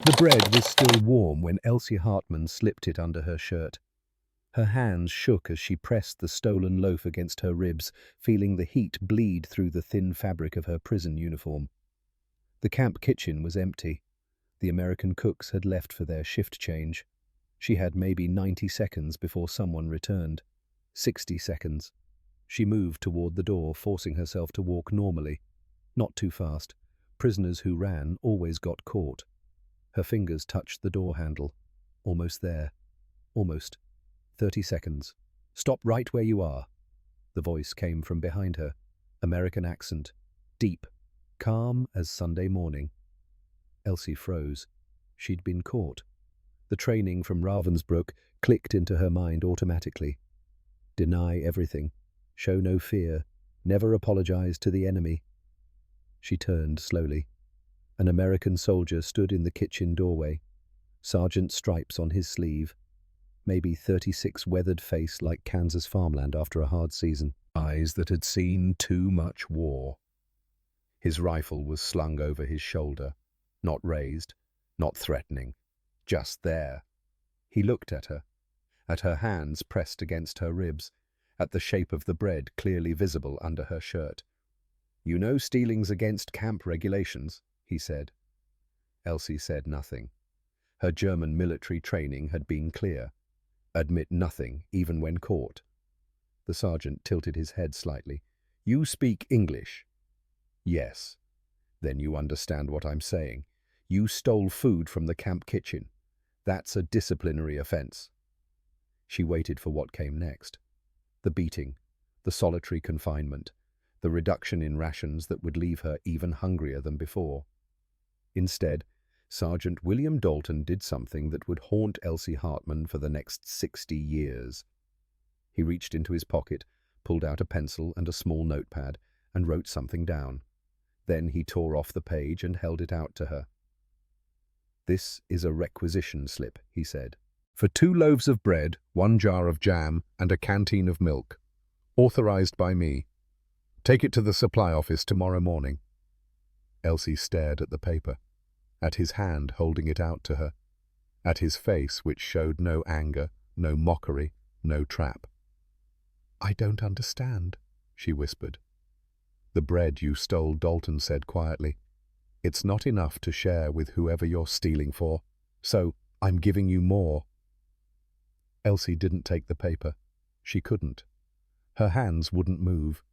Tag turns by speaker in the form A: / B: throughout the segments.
A: The bread was still warm when Elsie Hartman slipped it under her shirt. Her hands shook as she pressed the stolen loaf against her ribs, feeling the heat bleed through the thin fabric of her prison uniform. The camp kitchen was empty. The American cooks had left for their shift change. She had maybe 90 seconds before someone returned. 60 seconds. She moved toward the door, forcing herself to walk normally. Not too fast. Prisoners who ran always got caught. Her fingers touched the door handle. Almost there. Almost. 30 seconds. Stop right where you are. The voice came from behind her. American accent. Deep. Calm as Sunday morning. Elsie froze. She'd been caught. The training from Ravensbrück clicked into her mind automatically. Deny everything. Show no fear. Never apologize to the enemy. She turned slowly. An American soldier stood in the kitchen doorway. Sergeant stripes on his sleeve. Maybe 36 weathered face like Kansas farmland after a hard season. Eyes that had seen too much war. His rifle was slung over his shoulder. Not raised, not threatening. Just there. He looked at her hands pressed against her ribs, at the shape of the bread clearly visible under her shirt. "You know stealing's against camp regulations," he said. Elsie said nothing. Her German military training had been clear. Admit nothing, even when caught. The sergeant tilted his head slightly. "You speak English?" "Yes." "Then you understand what I'm saying. You stole food from the camp kitchen. That's a disciplinary offense." She waited for what came next. The beating, the solitary confinement, the reduction in rations that would leave her even hungrier than before. Instead, Sergeant William Dalton did something that would haunt Elsie Hartman for the next 60 years. He reached into his pocket, pulled out a pencil and a small notepad, and wrote something down. Then he tore off the page and held it out to her. "This is a requisition slip," he said. "For 2 loaves of bread, 1 jar of jam, and a canteen of milk. Authorized by me. Take it to the supply office tomorrow morning." Elsie stared at the paper, at his hand holding it out to her, at his face which showed no anger, no mockery, no trap. "I don't understand," she whispered. "The bread you stole," Dalton said quietly. "It's not enough to share with whoever you're stealing for, so I'm giving you more." Elsie didn't take the paper. She couldn't. Her hands wouldn't move,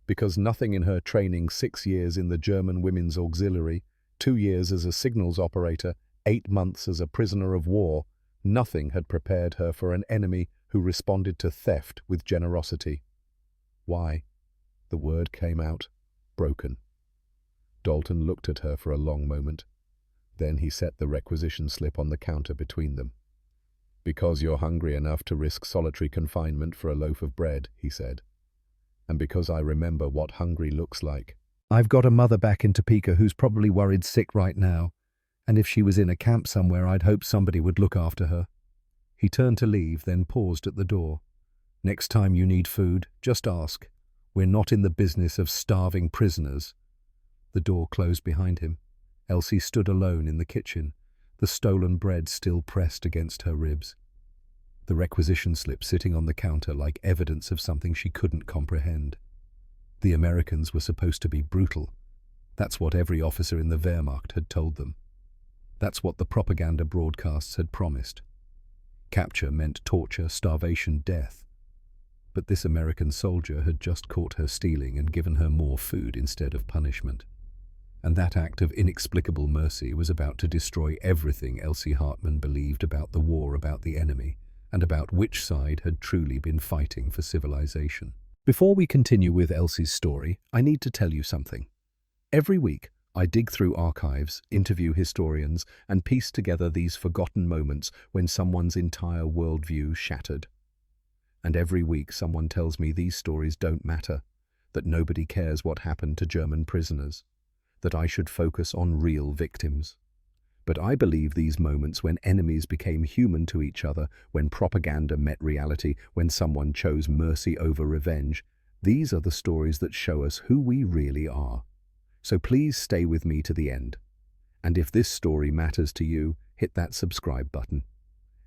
A: because nothing in her training 6 years in the German Women's Auxiliary, 2 years as a signals operator, 8 months as a prisoner of war, nothing had prepared her for an enemy who responded to theft with generosity. "Why?" The word came out, broken. Dalton looked at her for a long moment. Then he set the requisition slip on the counter between them. "Because you're hungry enough to risk solitary confinement for a loaf of bread," he said. "And because I remember what hungry looks like. I've got a mother back in Topeka who's probably worried sick right now, and if she was in a camp somewhere, I'd hope somebody would look after her." He turned to leave, then paused at the door. "Next time you need food, just ask. We're not in the business of starving prisoners." The door closed behind him. Elsie stood alone in the kitchen, the stolen bread still pressed against her ribs. The requisition slip sitting on the counter like evidence of something she couldn't comprehend. The Americans were supposed to be brutal. That's what every officer in the Wehrmacht had told them. That's what the propaganda broadcasts had promised. Capture meant torture, starvation, death. But this American soldier had just caught her stealing and given her more food instead of punishment. And that act of inexplicable mercy was about to destroy everything Elsie Hartman believed about the war, about the enemy, and about which side had truly been fighting for civilization. Before we continue with Elsie's story, I need to tell you something. Every week, I dig through archives, interview historians, and piece together these forgotten moments when someone's entire worldview shattered. And every week someone tells me these stories don't matter, that nobody cares what happened to German prisoners, that I should focus on real victims. But I believe these moments when enemies became human to each other, when propaganda met reality, when someone chose mercy over revenge, these are the stories that show us who we really are. So please stay with me to the end. And if this story matters to you, hit that subscribe button.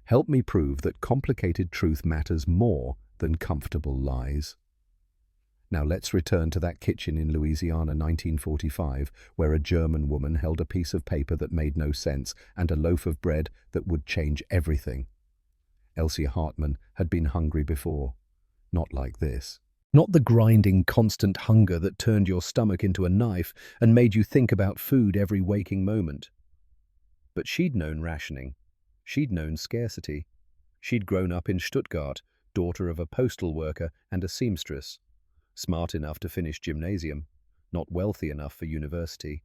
A: Help me prove that complicated truth matters more than comfortable lies. Now let's return to that kitchen in Louisiana, 1945, where a German woman held a piece of paper that made no sense and a loaf of bread that would change everything. Elsie Hartman had been hungry before. Not like this. Not the grinding, constant hunger that turned your stomach into a knife and made you think about food every waking moment. But she'd known rationing. She'd known scarcity. She'd grown up in Stuttgart, daughter of a postal worker and a seamstress. Smart enough to finish gymnasium, not wealthy enough for university.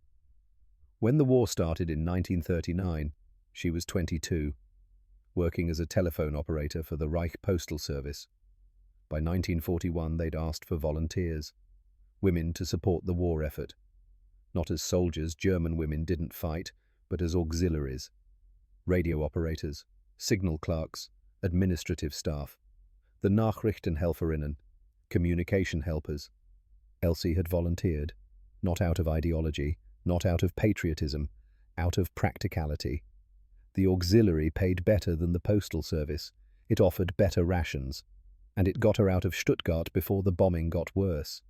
A: When the war started in 1939, she was 22, working as a telephone operator for the Reich Postal Service. By 1941, they'd asked for volunteers, women to support the war effort. Not as soldiers, German women didn't fight, but as auxiliaries. Radio operators, signal clerks, administrative staff, the Nachrichtenhelferinnen, communication helpers. Elsie had volunteered, not out of ideology, not out of patriotism, out of practicality. The auxiliary paid better than the postal service. It offered better rations, and it got her out of Stuttgart before the bombing got worse.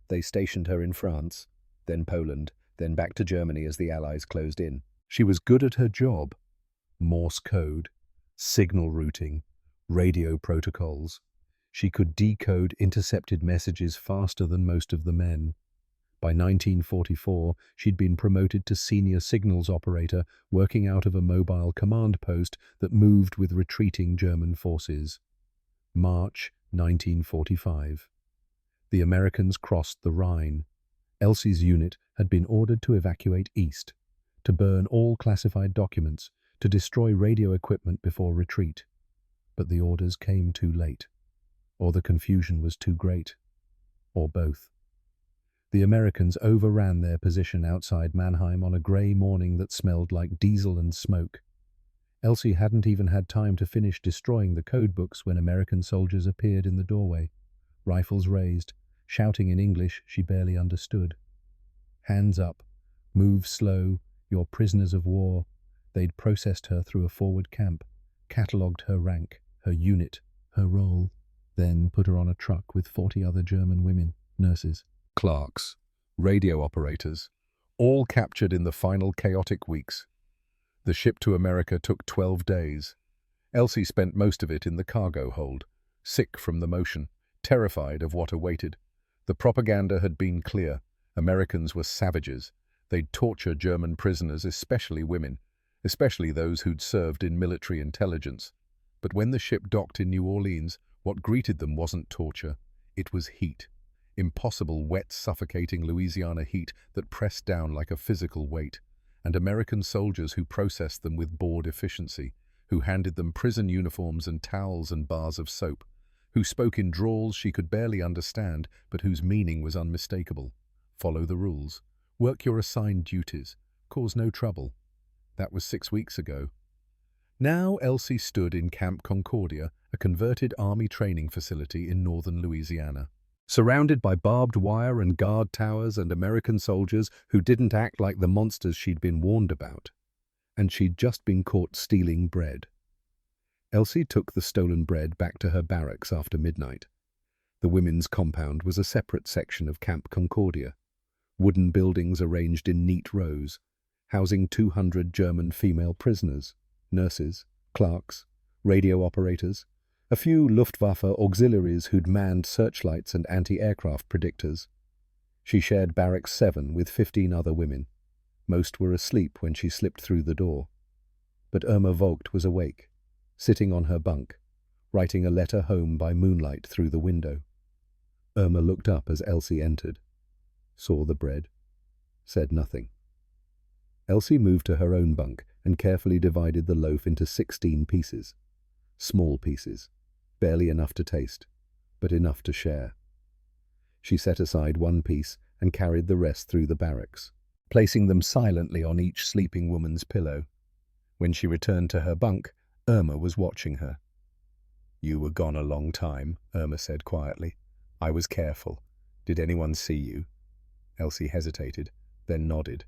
A: They stationed her in France, then Poland, then back to Germany as the Allies closed in. She was good at her job. Morse code, signal routing, radio protocols. She could decode intercepted messages faster than most of the men. By 1944, she'd been promoted to senior signals operator, working out of a mobile command post that moved with retreating German forces. March 1945. The Americans crossed the Rhine. Elsie's unit had been ordered to evacuate east, to burn all classified documents, to destroy radio equipment before retreat. But the orders came too late. Or the confusion was too great, or both. The Americans overran their position outside Mannheim on a grey morning that smelled like diesel and smoke. Elsie hadn't even had time to finish destroying the codebooks when American soldiers appeared in the doorway, rifles raised, shouting in English she barely understood. Hands up, move slow, you're prisoners of war. They'd processed her through a forward camp, catalogued her rank, her unit, her role. Then put her on a truck with 40 other German women, nurses, clerks, radio operators, all captured in the final chaotic weeks. The ship to America took 12 days. Elsie spent most of it in the cargo hold, sick from the motion, terrified of what awaited. The propaganda had been clear. Americans were savages. They'd torture German prisoners, especially women, especially those who'd served in military intelligence. But when the ship docked in New Orleans, what greeted them wasn't torture, it was heat. Impossible, wet, suffocating Louisiana heat that pressed down like a physical weight. And American soldiers who processed them with bored efficiency, who handed them prison uniforms and towels and bars of soap, who spoke in drawls she could barely understand but whose meaning was unmistakable. Follow the rules. Work your assigned duties. Cause no trouble. That was 6 weeks ago. Now Elsie stood in Camp Concordia, a converted army training facility in northern Louisiana. Surrounded by barbed wire and guard towers and American soldiers who didn't act like the monsters she'd been warned about. And she'd just been caught stealing bread. Elsie took the stolen bread back to her barracks after midnight. The women's compound was a separate section of Camp Concordia. Wooden buildings arranged in neat rows, housing 200 German female prisoners, nurses, clerks, radio operators, a few Luftwaffe auxiliaries who'd manned searchlights and anti-aircraft predictors. She shared Barracks 7 with 15 other women. Most were asleep when she slipped through the door. But Irma Vogt was awake, sitting on her bunk, writing a letter home by moonlight through the window. Irma looked up as Elsie entered, saw the bread, said nothing. Elsie moved to her own bunk and carefully divided the loaf into 16 pieces. Small pieces, barely enough to taste, but enough to share. She set aside one piece and carried the rest through the barracks, placing them silently on each sleeping woman's pillow. When she returned to her bunk, Irma was watching her. "You were gone a long time," Irma said quietly. "I was careful. Did anyone see you?" Elsie hesitated, then nodded.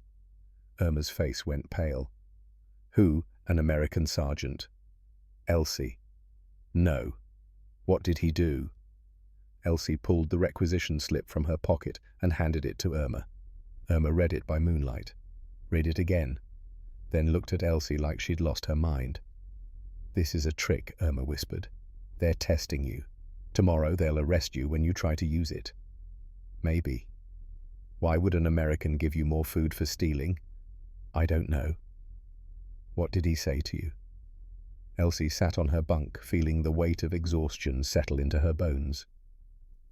A: Irma's face went pale. Who? An American sergeant. Elsie. No. What did he do? Elsie pulled the requisition slip from her pocket and handed it to Irma. Irma read it by moonlight, read it again, then looked at Elsie like she'd lost her mind. This is a trick, Irma whispered. They're testing you. Tomorrow they'll arrest you when you try to use it. Maybe. Why would an American give you more food for stealing? I don't know. What did he say to you? Elsie sat on her bunk, feeling the weight of exhaustion settle into her bones.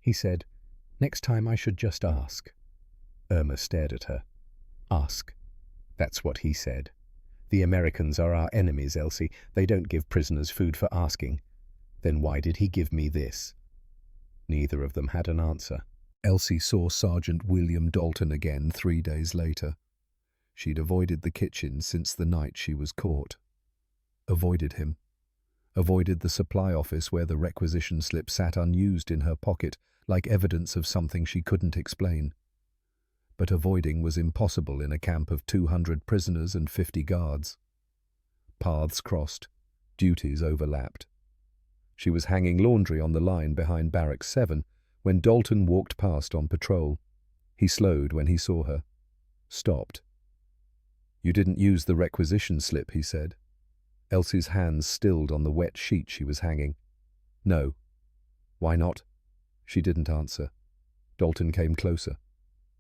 A: He said, next time I should just ask. Irma stared at her. Ask. That's what he said. The Americans are our enemies, Elsie. They don't give prisoners food for asking. Then why did he give me this? Neither of them had an answer. Elsie saw Sergeant William Dalton again 3 days later. She'd avoided the kitchen since the night she was caught. Avoided him. Avoided the supply office where the requisition slip sat unused in her pocket, like evidence of something she couldn't explain. But avoiding was impossible in a camp of 200 prisoners and 50 guards. Paths crossed, duties overlapped. She was hanging laundry on the line behind Barracks 7 when Dalton walked past on patrol. He slowed when he saw her. Stopped. You didn't use the requisition slip, he said. Elsie's hands stilled on the wet sheet she was hanging. No. Why not? She didn't answer. Dalton came closer.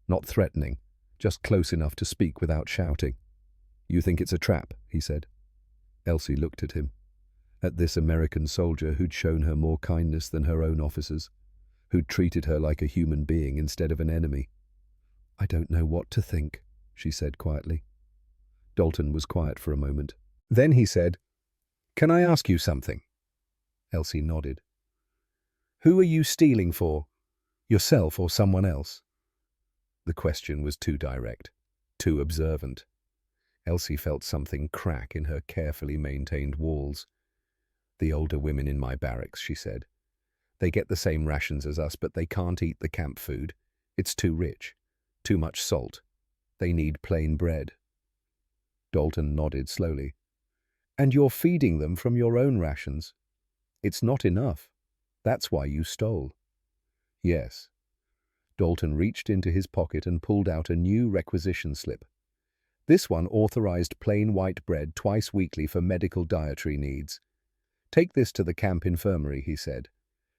A: Not threatening, just close enough to speak without shouting. You think it's a trap, he said. Elsie looked at him, at this American soldier who'd shown her more kindness than her own officers, who'd treated her like a human being instead of an enemy. I don't know what to think, she said quietly. Dalton was quiet for a moment. Then he said, Can I ask you something? Elsie nodded. Who are you stealing for? Yourself or someone else? The question was too direct, too observant. Elsie felt something crack in her carefully maintained walls. The older women in my barracks, she said. They get the same rations as us, but they can't eat the camp food. It's too rich, too much salt. They need plain bread. Dalton nodded slowly. And you're feeding them from your own rations. It's not enough. That's why you stole. Yes. Dalton reached into his pocket and pulled out a new requisition slip. This one authorized plain white bread twice weekly for medical dietary needs. Take this to the camp infirmary, he said.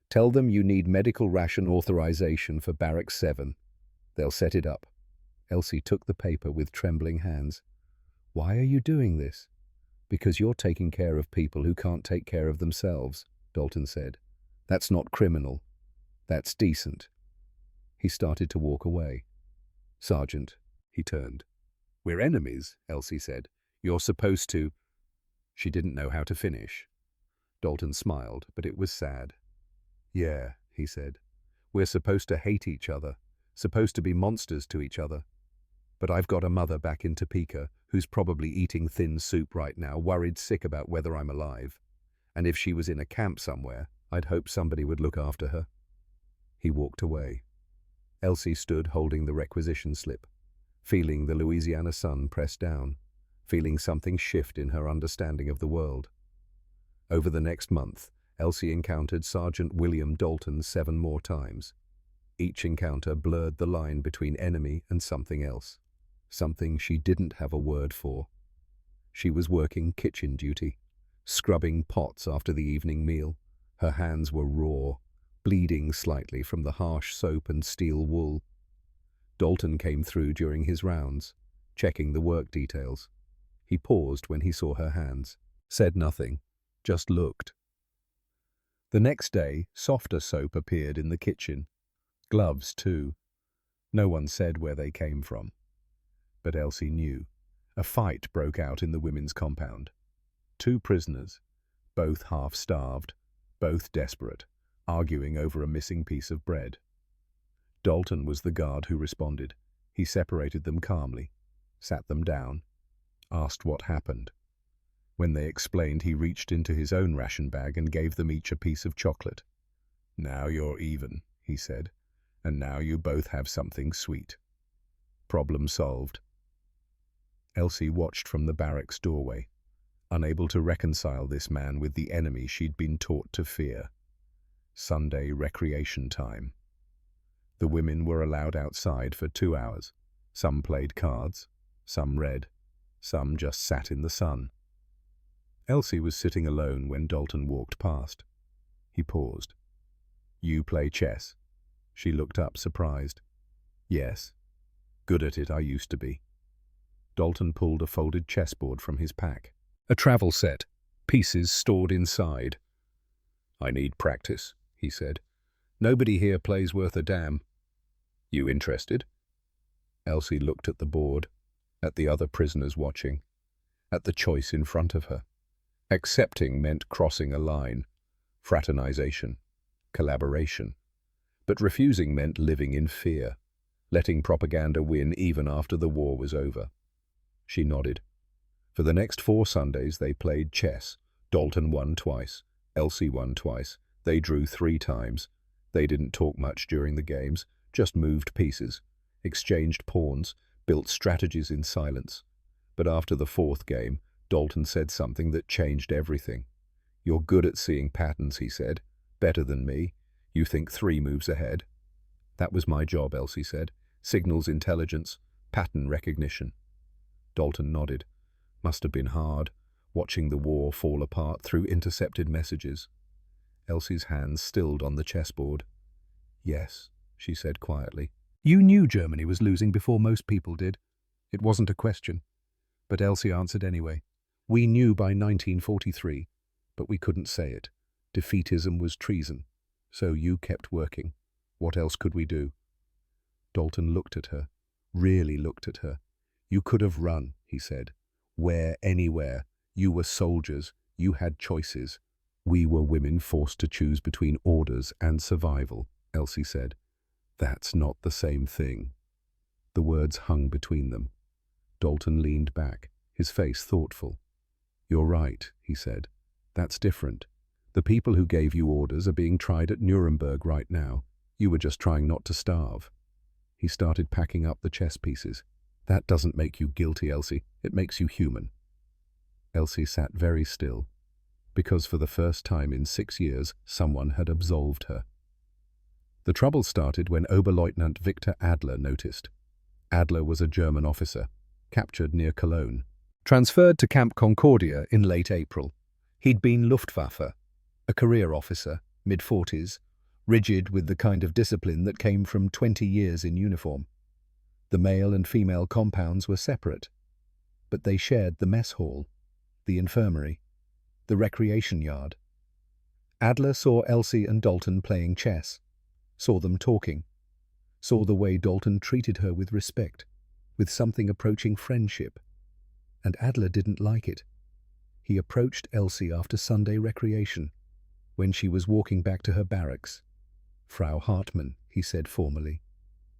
A: Tell them you need medical ration authorization for Barracks 7. They'll set it up. Elsie took the paper with trembling hands. Why are you doing this? Because you're taking care of people who can't take care of themselves, Dalton said. That's not criminal. That's decent. He started to walk away. Sergeant, he turned. We're enemies, Elsie said. You're supposed to... She didn't know how to finish. Dalton smiled, but it was sad. Yeah, he said. We're supposed to hate each other, supposed to be monsters to each other. But I've got a mother back in Topeka who's probably eating thin soup right now, worried sick about whether I'm alive. And if she was in a camp somewhere, I'd hope somebody would look after her. He walked away. Elsie stood holding the requisition slip, feeling the Louisiana sun press down, feeling something shift in her understanding of the world. Over the next month, Elsie encountered Sergeant William Dalton 7 more times. Each encounter blurred the line between enemy and something else, something she didn't have a word for. She was working kitchen duty, scrubbing pots after the evening meal. Her hands were raw, bleeding slightly from the harsh soap and steel wool. Dalton came through during his rounds, checking the work details. He paused when he saw her hands, said nothing, just looked. The next day, softer soap appeared in the kitchen. Gloves, too. No one said where they came from. But Elsie knew. A fight broke out in the women's compound. 2 prisoners, both half-starved, both desperate, arguing over a missing piece of bread. Dalton was the guard who responded. He separated them calmly, sat them down, asked what happened. When they explained, he reached into his own ration bag and gave them each a piece of chocolate. Now you're even, he said, and now you both have something sweet. Problem solved. Elsie watched from the barracks doorway, unable to reconcile this man with the enemy she'd been taught to fear. Sunday recreation time. The women were allowed outside for 2 hours. Some played cards, some read, some just sat in the sun. Elsie was sitting alone when Dalton walked past. He paused. "You play chess?" She looked up, surprised. "Yes. Good at it, I used to be." Dalton pulled a folded chessboard from his pack. A travel set, pieces stored inside. "I need practice," he said. "Nobody here plays worth a damn. You interested?" Elsie looked at the board, at the other prisoners watching, at the choice in front of her. Accepting meant crossing a line, fraternization, collaboration. But refusing meant living in fear, letting propaganda win even after the war was over. She nodded. For the next 4 Sundays they played chess. Dalton won twice. Elsie won twice. They drew 3 times. They didn't talk much during the games, just moved pieces, exchanged pawns, built strategies in silence. But after the 4th game, Dalton said something that changed everything. "You're good at seeing patterns," he said. "Better than me. You think 3 moves ahead." "That was my job," Elsie said. "Signals intelligence, pattern recognition." Dalton nodded. Must have been hard, watching the war fall apart through intercepted messages. Elsie's hands stilled on the chessboard. "Yes," she said quietly. "You knew Germany was losing before most people did. It wasn't a question." But Elsie answered anyway. "We knew by 1943, but we couldn't say it. Defeatism was treason. So you kept working. What else could we do?" Dalton looked at her, really looked at her. "You could have run," he said. "Where, anywhere. You were soldiers. You had choices. We were women forced to choose between orders and survival," Elsie said. "That's not the same thing." The words hung between them. Dalton leaned back, his face thoughtful. "You're right," he said. "That's different. The people who gave you orders are being tried at Nuremberg right now. You were just trying not to starve." He started packing up the chess pieces. "That doesn't make you guilty, Elsie. It makes you human." Elsie sat very still, because for the first time in 6 years, someone had absolved her. The trouble started when Oberleutnant Victor Adler noticed. Adler was a German officer, captured near Cologne. Transferred to Camp Concordia in late April. He'd been Luftwaffe, a career officer, mid-40s, rigid with the kind of discipline that came from 20 years in uniform. The male and female compounds were separate, but they shared the mess hall, the infirmary, the recreation yard. Adler saw Elsie and Dalton playing chess, saw them talking, saw the way Dalton treated her with respect, with something approaching friendship. And Adler didn't like it. He approached Elsie after Sunday recreation, when she was walking back to her barracks. "Frau Hartmann," he said formally.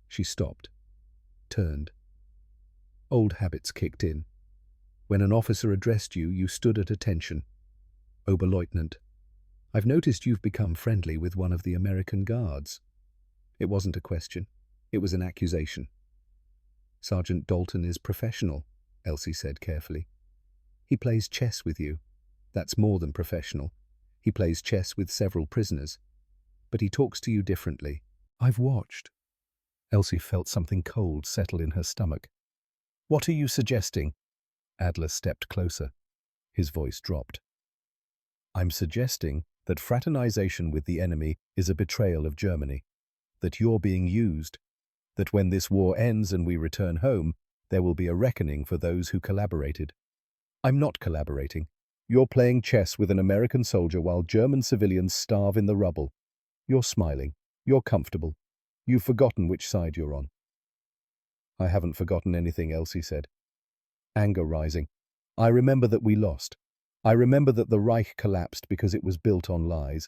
A: She stopped, turned. Old habits kicked in. When an officer addressed you, you stood at attention. "Oberleutnant, I've noticed you've become friendly with one of the American guards." It wasn't a question. It was an accusation. "Sergeant Dalton is professional," Elsie said carefully. "He plays chess with you. That's more than professional. He plays chess with several prisoners. But he talks to you differently. I've watched." Elsie felt something cold settle in her stomach. "What are you suggesting?" Adler stepped closer. His voice dropped. "I'm suggesting that fraternization with the enemy is a betrayal of Germany, that you're being used, that when this war ends and we return home, there will be a reckoning for those who collaborated." "I'm not collaborating. You're playing chess with an American soldier while German civilians starve in the rubble. You're smiling. You're comfortable. You've forgotten which side you're on." "I haven't forgotten anything," Elsie said, anger rising. "I remember that we lost. I remember that the Reich collapsed because it was built on lies.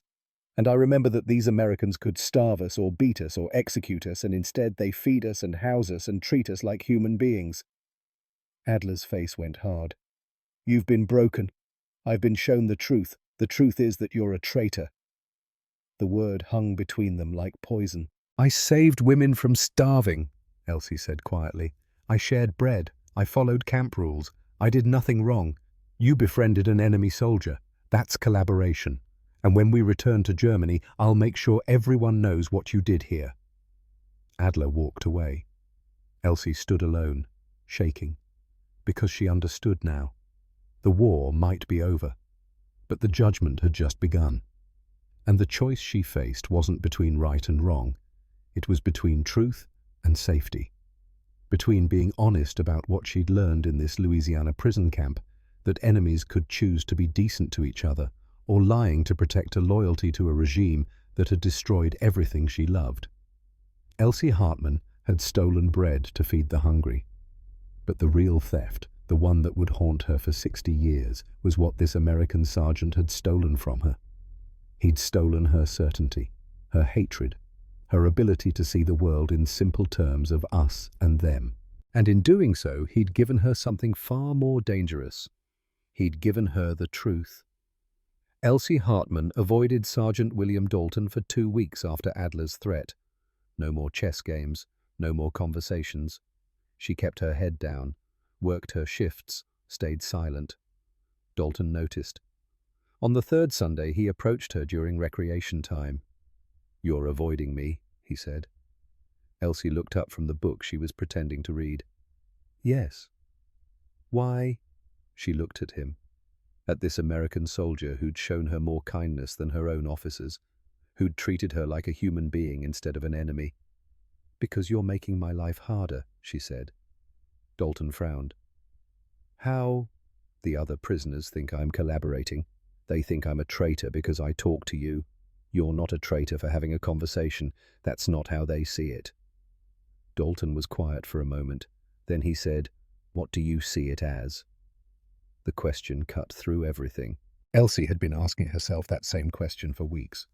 A: And I remember that these Americans could starve us or beat us or execute us, and instead they feed us and house us and treat us like human beings." Adler's face went hard. "You've been broken. I've been shown the truth. The truth is that you're a traitor." The word hung between them like poison. "I saved women from starving," Elsie said quietly. "I shared bread. I followed camp rules. I did nothing wrong. You befriended an enemy soldier. That's collaboration. And when we return to Germany, I'll make sure everyone knows what you did here." Adler walked away. Elsie stood alone, shaking, because she understood now. The war might be over, but the judgment had just begun. And the choice she faced wasn't between right and wrong. It was between truth and safety. Between being honest about what she'd learned in this Louisiana prison camp, that enemies could choose to be decent to each other, or lying to protect a loyalty to a regime that had destroyed everything she loved. Elsie Hartman had stolen bread to feed the hungry. But the real theft, the one that would haunt her for 60 years, was what this American sergeant had stolen from her. He'd stolen her certainty, her hatred, her ability to see the world in simple terms of us and them. And in doing so, he'd given her something far more dangerous. He'd given her the truth. Elsie Hartman avoided Sergeant William Dalton for 2 weeks after Adler's threat. No more chess games, no more conversations. She kept her head down, worked her shifts, stayed silent. Dalton noticed. On the 3rd Sunday, he approached her during recreation time. "You're avoiding me," he said. Elsie looked up from the book she was pretending to read. "Yes." "Why?" She looked at him, at this American soldier who'd shown her more kindness than her own officers, who'd treated her like a human being instead of an enemy. "Because you're making my life harder," she said. Dalton frowned. "How?" "The other prisoners think I'm collaborating. They think I'm a traitor because I talk to you. You're not a traitor for having a conversation. That's not how they see it." Dalton was quiet for a moment. Then he said, "What do you see it as?" The question cut through everything. Elsie had been asking herself that same question for weeks.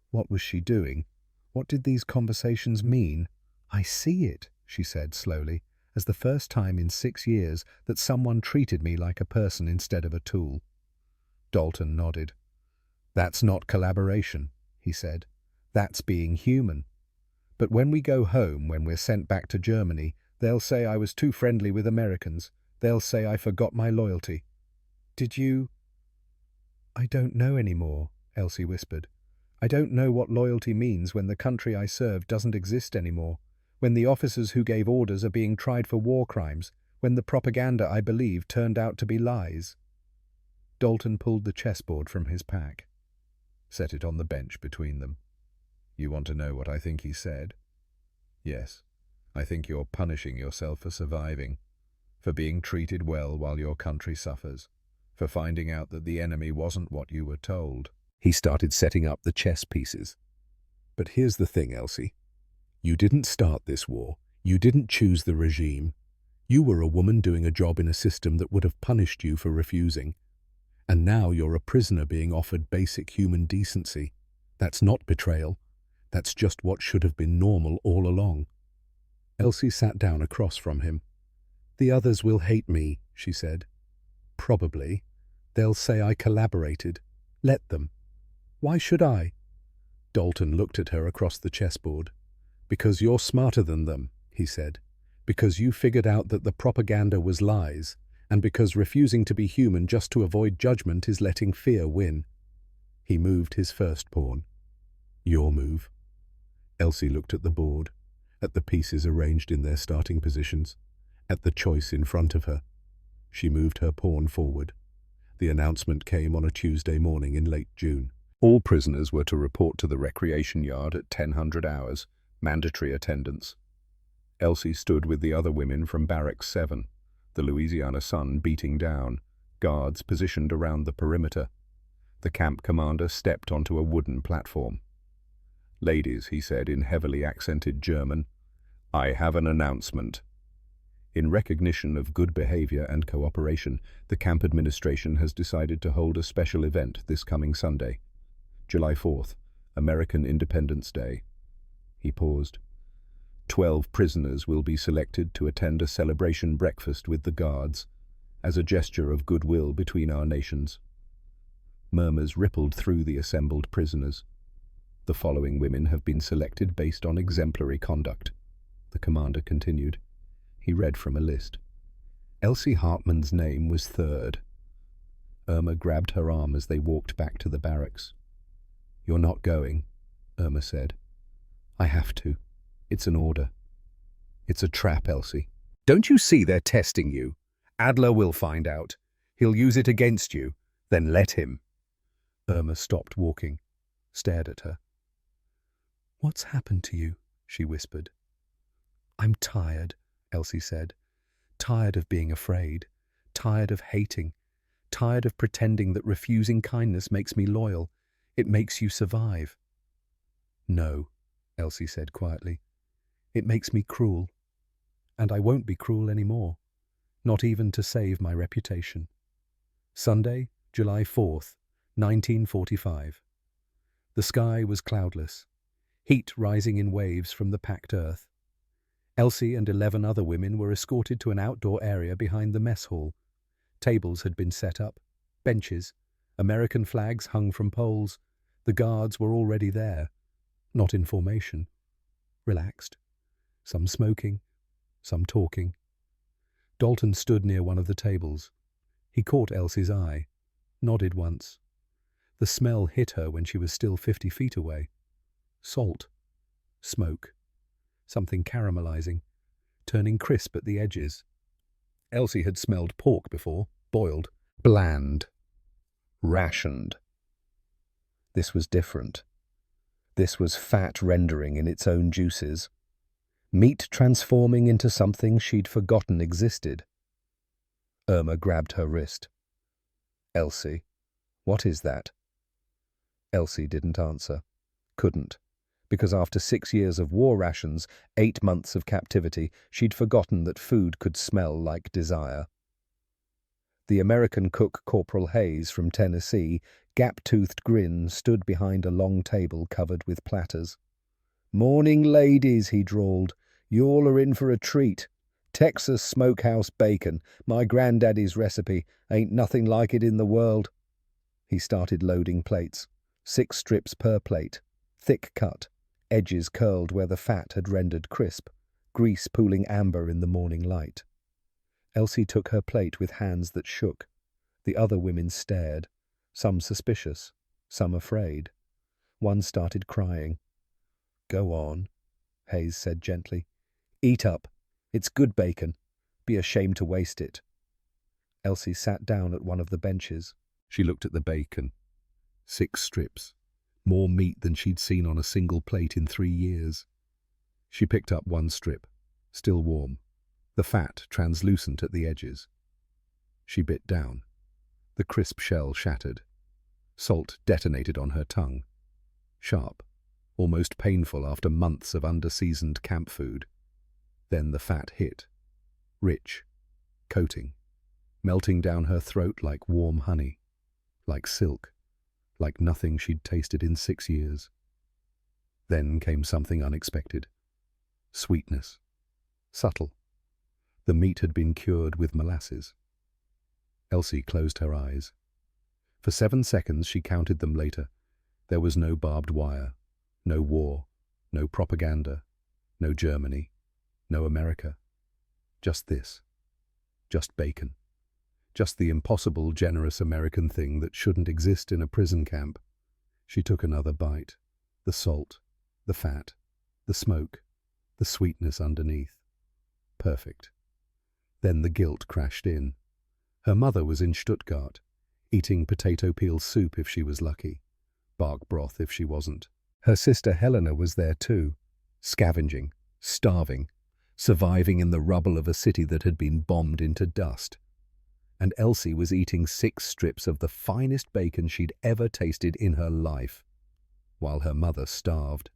A: What was she doing? What did these conversations mean? "I see it," she said slowly, "as the first time in 6 years that someone treated me like a person instead of a tool." Dalton nodded. "That's not collaboration," he said. "That's being human. But when we go home, when we're sent back to Germany, they'll say I was too friendly with Americans. They'll say I forgot my loyalty." "Did you—" "I don't know anymore," Elsie whispered. "I don't know what loyalty means when the country I serve doesn't exist anymore, when the officers who gave orders are being tried for war crimes, when the propaganda I believed turned out to be lies." Dalton pulled the chessboard from his pack, set it on the bench between them. "You want to know what I think he said?" "Yes. I think you're punishing yourself for surviving, for being treated well while your country suffers, for finding out that the enemy wasn't what you were told." He started setting up the chess pieces. "But here's the thing, Elsie. You didn't start this war. You didn't choose the regime. You were a woman doing a job in a system that would have punished you for refusing. And now you're a prisoner being offered basic human decency. That's not betrayal. That's just what should have been normal all along." Elsie sat down across from him. "The others will hate me," she said. "Probably. They'll say I collaborated. Let them. Why should I?" Dalton looked at her across the chessboard. "Because you're smarter than them," he said. "Because you figured out that the propaganda was lies, and because refusing to be human just to avoid judgment is letting fear win." He moved his first pawn. "Your move." Elsie looked at the board, at the pieces arranged in their starting positions, at the choice in front of her. She moved her pawn forward. The announcement came on a Tuesday morning in late June. All prisoners were to report to the recreation yard at 1000 hours, mandatory attendance. Elsie stood with the other women from Barracks 7, the Louisiana sun beating down, guards positioned around the perimeter. The camp commander stepped onto a wooden platform. "Ladies," he said in heavily accented German, "I have an announcement." In recognition of good behavior and cooperation, the camp administration has decided to hold a special event this coming Sunday, July 4th, American Independence Day. He paused. 12 prisoners will be selected to attend a celebration breakfast with the guards, as a gesture of goodwill between our nations. Murmurs rippled through the assembled prisoners. "The following women have been selected based on exemplary conduct," the commander continued. He read from a list. Elsie Hartman's name was third. Irma grabbed her arm as they walked back to the barracks. "You're not going," Irma said. "I have to. It's an order." "It's a trap, Elsie. Don't you see they're testing you? Adler will find out. He'll use it against you. Then let him." Irma stopped walking, stared at her. "What's happened to you?" she whispered. "I'm tired," Elsie said. "Tired of being afraid. Tired of hating. Tired of pretending that refusing kindness makes me loyal. It makes you survive." "No," Elsie said quietly. "It makes me cruel. And I won't be cruel anymore. Not even to save my reputation." Sunday, July 4th, 1945. The sky was cloudless, heat rising in waves from the packed earth. Elsie and 11 other women were escorted to an outdoor area behind the mess hall. Tables had been set up, benches, American flags hung from poles. The guards were already there, not in formation, relaxed, some smoking, some talking. Dalton stood near one of the tables. He caught Elsie's eye, nodded once. The smell hit her when she was still 50 feet away. Salt, smoke, something caramelizing, turning crisp at the edges. Elsie had smelled pork before, boiled, bland, rationed. This was different. This was fat rendering in its own juices. Meat transforming into something she'd forgotten existed. Irma grabbed her wrist. "Elsie, what is that?" Elsie didn't answer. Couldn't. Because after 6 years of war rations, 8 months of captivity, she'd forgotten that food could smell like desire. The American cook Corporal Hayes from Tennessee, gap-toothed grin, stood behind a long table covered with platters. "Morning, ladies," he drawled. "Y'all are in for a treat. Texas smokehouse bacon, my granddaddy's recipe, ain't nothing like it in the world." He started loading plates, 6 strips per plate, thick cut, edges curled where the fat had rendered crisp, grease pooling amber in the morning light. Elsie took her plate with hands that shook. The other women stared, some suspicious, some afraid. One started crying. "Go on," Hayes said gently. "Eat up. It's good bacon. Be ashamed to waste it." Elsie sat down at one of the benches. She looked at the bacon. 6 strips. More meat than she'd seen on a single plate in 3 years. She picked up one strip, still warm, the fat translucent at the edges. She bit down. The crisp shell shattered. Salt detonated on her tongue. Sharp, almost painful after months of under-seasoned camp food. Then the fat hit. Rich, coating, melting down her throat like warm honey, like silk, like nothing she'd tasted in 6 years. Then came something unexpected. Sweetness. Subtle. The meat had been cured with molasses. Elsie closed her eyes. For 7 seconds she counted them later. There was no barbed wire, no war, no propaganda, no Germany, no America. Just this. Just bacon. Just the impossible, generous American thing that shouldn't exist in a prison camp. She took another bite. The salt, the fat, the smoke, the sweetness underneath. Perfect. Then the guilt crashed in. Her mother was in Stuttgart, eating potato peel soup if she was lucky, bark broth if she wasn't. Her sister Helena was there too, scavenging, starving, surviving in the rubble of a city that had been bombed into dust. And Elsie was eating 6 strips of the finest bacon she'd ever tasted in her life, while her mother starved.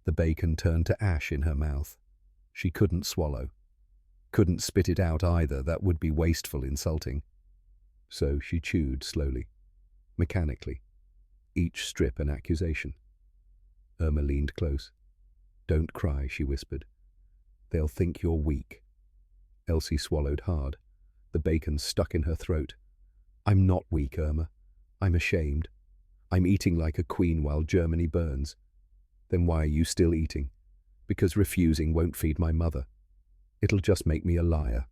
A: The bacon turned to ash in her mouth. She couldn't swallow. Couldn't spit it out either, that would be wasteful, insulting. So she chewed slowly, mechanically, each strip an accusation. Irma leaned close. "Don't cry," she whispered. "They'll think you're weak." Elsie swallowed hard. The bacon stuck in her throat. "I'm not weak, Irma. I'm ashamed. I'm eating like a queen while Germany burns." "Then why are you still eating?" "Because refusing won't feed my mother. It'll just make me a liar."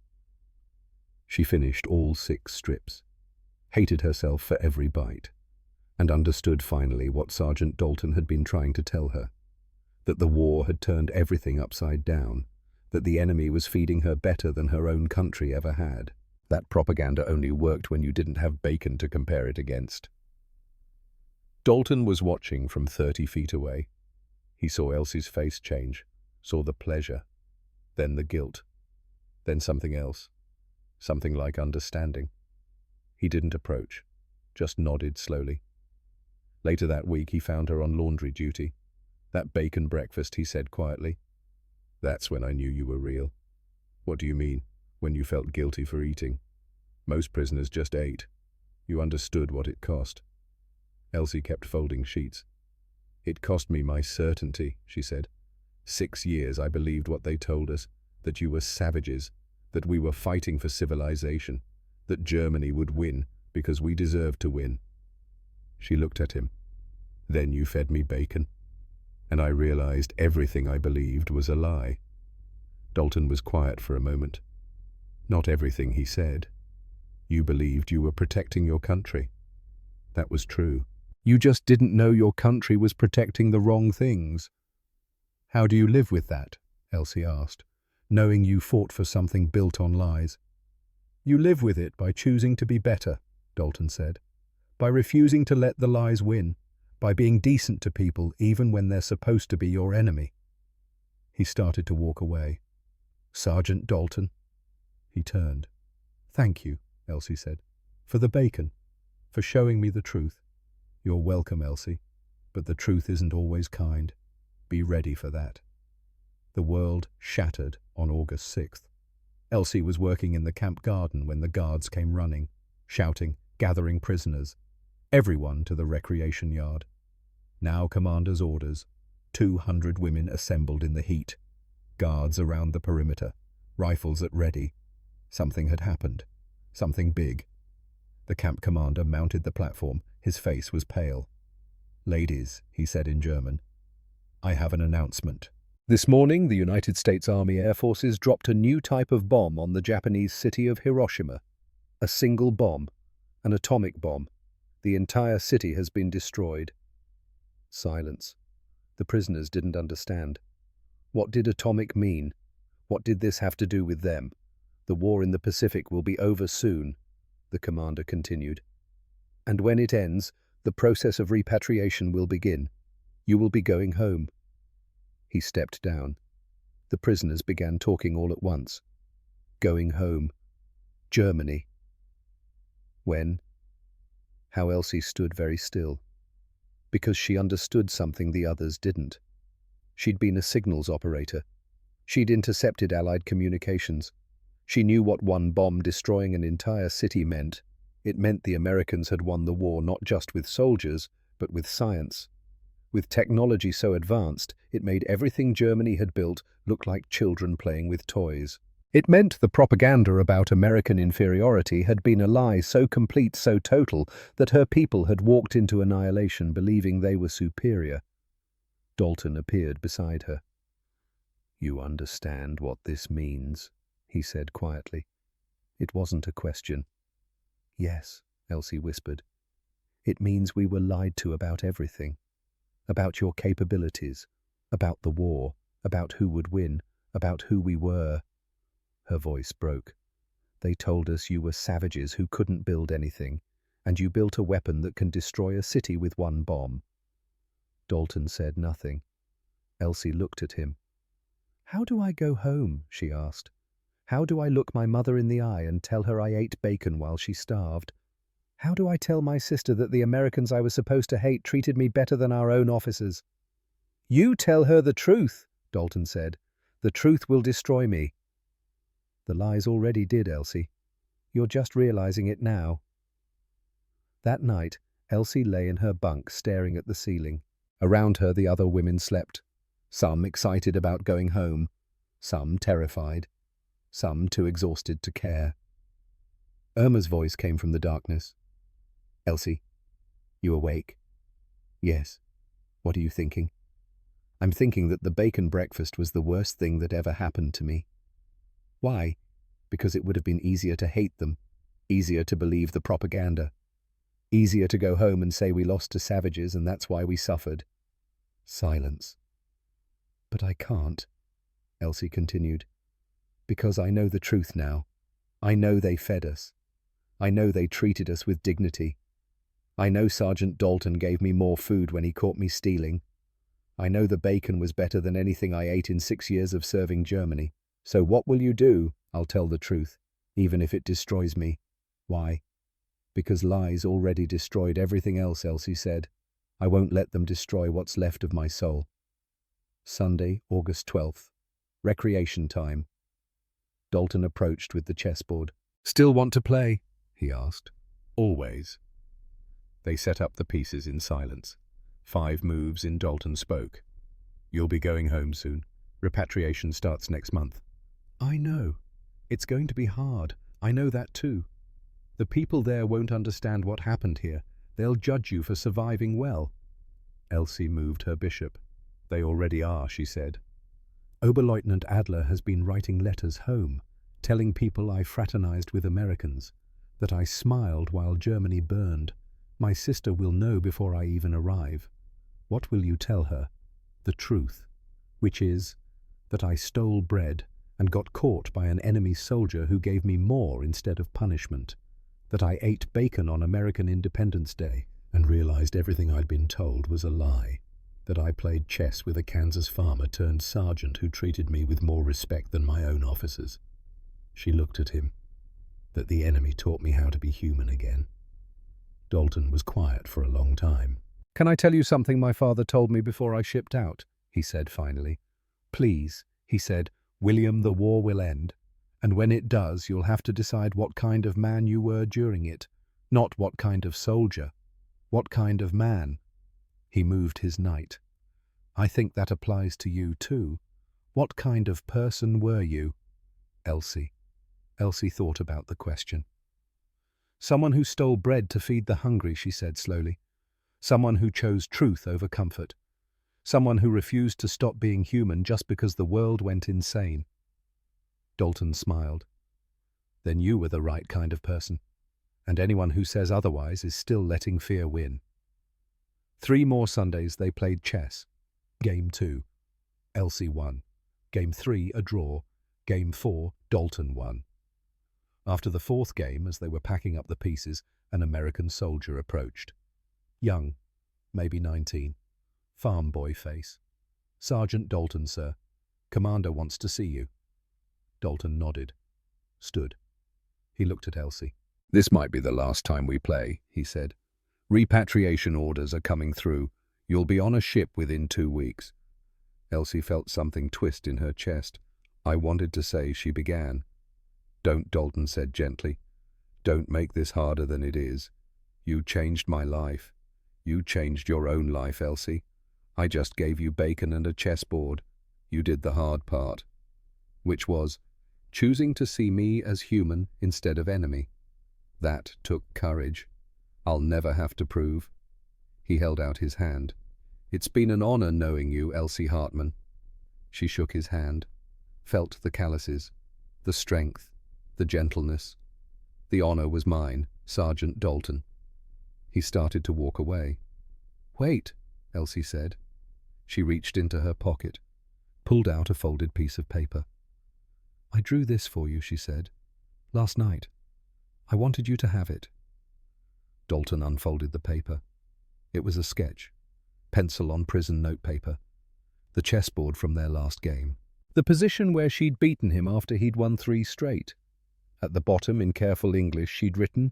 A: She finished all 6 strips, hated herself for every bite, and understood finally what Sergeant Dalton had been trying to tell her, that the war had turned everything upside down, that the enemy was feeding her better than her own country ever had. That propaganda only worked when you didn't have bacon to compare it against. Dalton was watching from 30 feet away. He saw Elsie's face change, saw the pleasure, then the guilt, then something else, something like understanding. He didn't approach, just nodded slowly. Later that week he found her on laundry duty. "That bacon breakfast," he said quietly. "That's when I knew you were real." "What do you mean, when you felt guilty for eating? Most prisoners just ate. You understood what it cost." Elsie kept folding sheets. "It cost me my certainty," she said. 6 years I believed what they told us, that you were savages, that we were fighting for civilization, that Germany would win because we deserved to win." She looked at him. "Then you fed me bacon, and I realized everything I believed was a lie." Dalton was quiet for a moment. "Not everything," he said. "You believed you were protecting your country. That was true. You just didn't know your country was protecting the wrong things." "How do you live with that?" Elsie asked, "knowing you fought for something built on lies?" "You live with it by choosing to be better," Dalton said, "by refusing to let the lies win, by being decent to people even when they're supposed to be your enemy." He started to walk away. "Sergeant Dalton." He turned. "Thank you," Elsie said, "for the bacon, for showing me the truth." "You're welcome, Elsie, but the truth isn't always kind. Be ready for that." The world shattered on August 6th. Elsie was working in the camp garden when the guards came running, shouting, gathering prisoners. Everyone to the recreation yard. Now commander's orders. 200 women assembled in the heat. Guards around the perimeter, rifles at ready. Something had happened. Something big. The camp commander mounted the platform. His face was pale. "Ladies," he said in German, "I have an announcement. This morning, the United States Army Air Forces dropped a new type of bomb on the Japanese city of Hiroshima. A single bomb, an atomic bomb. The entire city has been destroyed." Silence. The prisoners didn't understand. What did atomic mean? What did this have to do with them? "The war in the Pacific will be over soon," the commander continued. "And when it ends, the process of repatriation will begin. You will be going home." He stepped down. The prisoners began talking all at once. Going home. Germany. When? How Elsie stood very still. Because she understood something the others didn't. She'd been a signals operator. She'd intercepted Allied communications. She knew what one bomb destroying an entire city meant. It meant the Americans had won the war not just with soldiers, but with science. With technology so advanced, it made everything Germany had built look like children playing with toys. It meant the propaganda about American inferiority had been a lie so complete, so total, that her people had walked into annihilation believing they were superior. Dalton appeared beside her. "You understand what this means?" he said quietly. It wasn't a question. "Yes," Elsie whispered. "It means we were lied to about everything. About your capabilities, about the war, about who would win, about who we were." Her voice broke. "They told us you were savages who couldn't build anything, and you built a weapon that can destroy a city with one bomb." Dalton said nothing. Elsie looked at him. "How do I go home?" she asked. "How do I look my mother in the eye and tell her I ate bacon while she starved? How do I tell my sister that the Americans I was supposed to hate treated me better than our own officers?" "You tell her the truth," Dalton said. "The truth will destroy me." "The lies already did, Elsie. You're just realizing it now." That night, Elsie lay in her bunk staring at the ceiling. Around her the other women slept, some excited about going home, some terrified, some too exhausted to care. Irma's voice came from the darkness. "Elsie, you awake?" "Yes. What are you thinking?" "I'm thinking that the bacon breakfast was the worst thing that ever happened to me." "Why?" because it would have been easier to hate them, easier to believe the propaganda, easier to go home and say we lost to savages and that's why we suffered. Silence. But I can't, Elsie continued, because I know the truth now. I know they fed us. I know they treated us with dignity. I know Sergeant Dalton gave me more food when he caught me stealing. I know the bacon was better than anything I ate in 6 years of serving Germany. So what will you do? I'll tell the truth, even if it destroys me. Why? Because lies already destroyed everything else, Elsie said. I won't let them destroy what's left of my soul. Sunday, August 12th. Recreation time. Dalton approached with the chessboard. Still want to play? He asked. Always. They set up the pieces in silence. 5 moves in, Dalton spoke. You'll be going home soon. Repatriation starts next month. I know. It's going to be hard. I know that too. The people there won't understand what happened here. They'll judge you for surviving well. Elsie moved her bishop. They already are, she said. Oberleutnant Adler has been writing letters home, telling people I fraternized with Americans, that I smiled while Germany burned. My sister will know before I even arrive. What will you tell her? The truth, which is that I stole bread and got caught by an enemy soldier who gave me more instead of punishment, that I ate bacon on American Independence Day and realized everything I'd been told was a lie, that I played chess with a Kansas farmer turned sergeant who treated me with more respect than my own officers. She looked at him, that the enemy taught me how to be human again. Dalton was quiet for a long time. Can I tell you something my father told me before I shipped out? He said finally. Please, he said, William, the war will end, and when it does, you'll have to decide what kind of man you were during it, not what kind of soldier, what kind of man. He moved his knight. I think that applies to you too. What kind of person were you? Elsie. Elsie thought about the question. Someone who stole bread to feed the hungry, she said slowly. Someone who chose truth over comfort. Someone who refused to stop being human just because the world went insane. Dalton smiled. Then you were the right kind of person, and anyone who says otherwise is still letting fear win. 3 more Sundays they played chess. Game 2. Elsie won. Game 3, a draw. Game 4, Dalton won. After the 4th game, as they were packing up the pieces, an American soldier approached. Young, maybe 19. Farm boy face. Sergeant Dalton, sir. Commander wants to see you. Dalton nodded. Stood. He looked at Elsie. This might be the last time we play, he said. Repatriation orders are coming through. You'll be on a ship within 2 weeks. Elsie felt something twist in her chest. I wanted to say, she began. Don't, Dalton said gently. Don't make this harder than it is. You changed my life. You changed your own life, Elsie. I just gave you bacon and a chessboard. You did the hard part, which was choosing to see me as human instead of enemy. That took courage. I'll never have to prove. He held out his hand. It's been an honor knowing you, Elsie Hartman. She shook his hand, felt the calluses, the strength, the gentleness. The honor was mine, Sergeant Dalton. He started to walk away. Wait, Elsie said. She reached into her pocket, pulled out a folded piece of paper. I drew this for you, she said. Last night. I wanted you to have it. Dalton unfolded the paper. It was a sketch, pencil on prison notepaper, the chessboard from their last game. The position where she'd beaten him after he'd won 3 straight. At the bottom, in careful English, she'd written,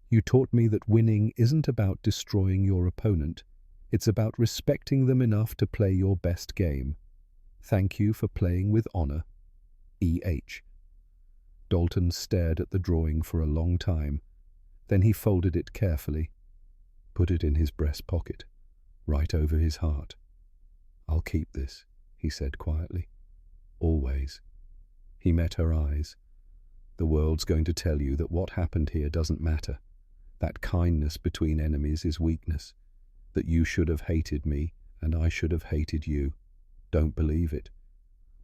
A: You taught me that winning isn't about destroying your opponent. It's about respecting them enough to play your best game. Thank you for playing with honor. E.H. Dalton stared at the drawing for a long time. Then he folded it carefully, put it in his breast pocket, right over his heart. I'll keep this, he said quietly. Always. He met her eyes. The world's going to tell you that what happened here doesn't matter. That kindness between enemies is weakness. That you should have hated me and I should have hated you. Don't believe it.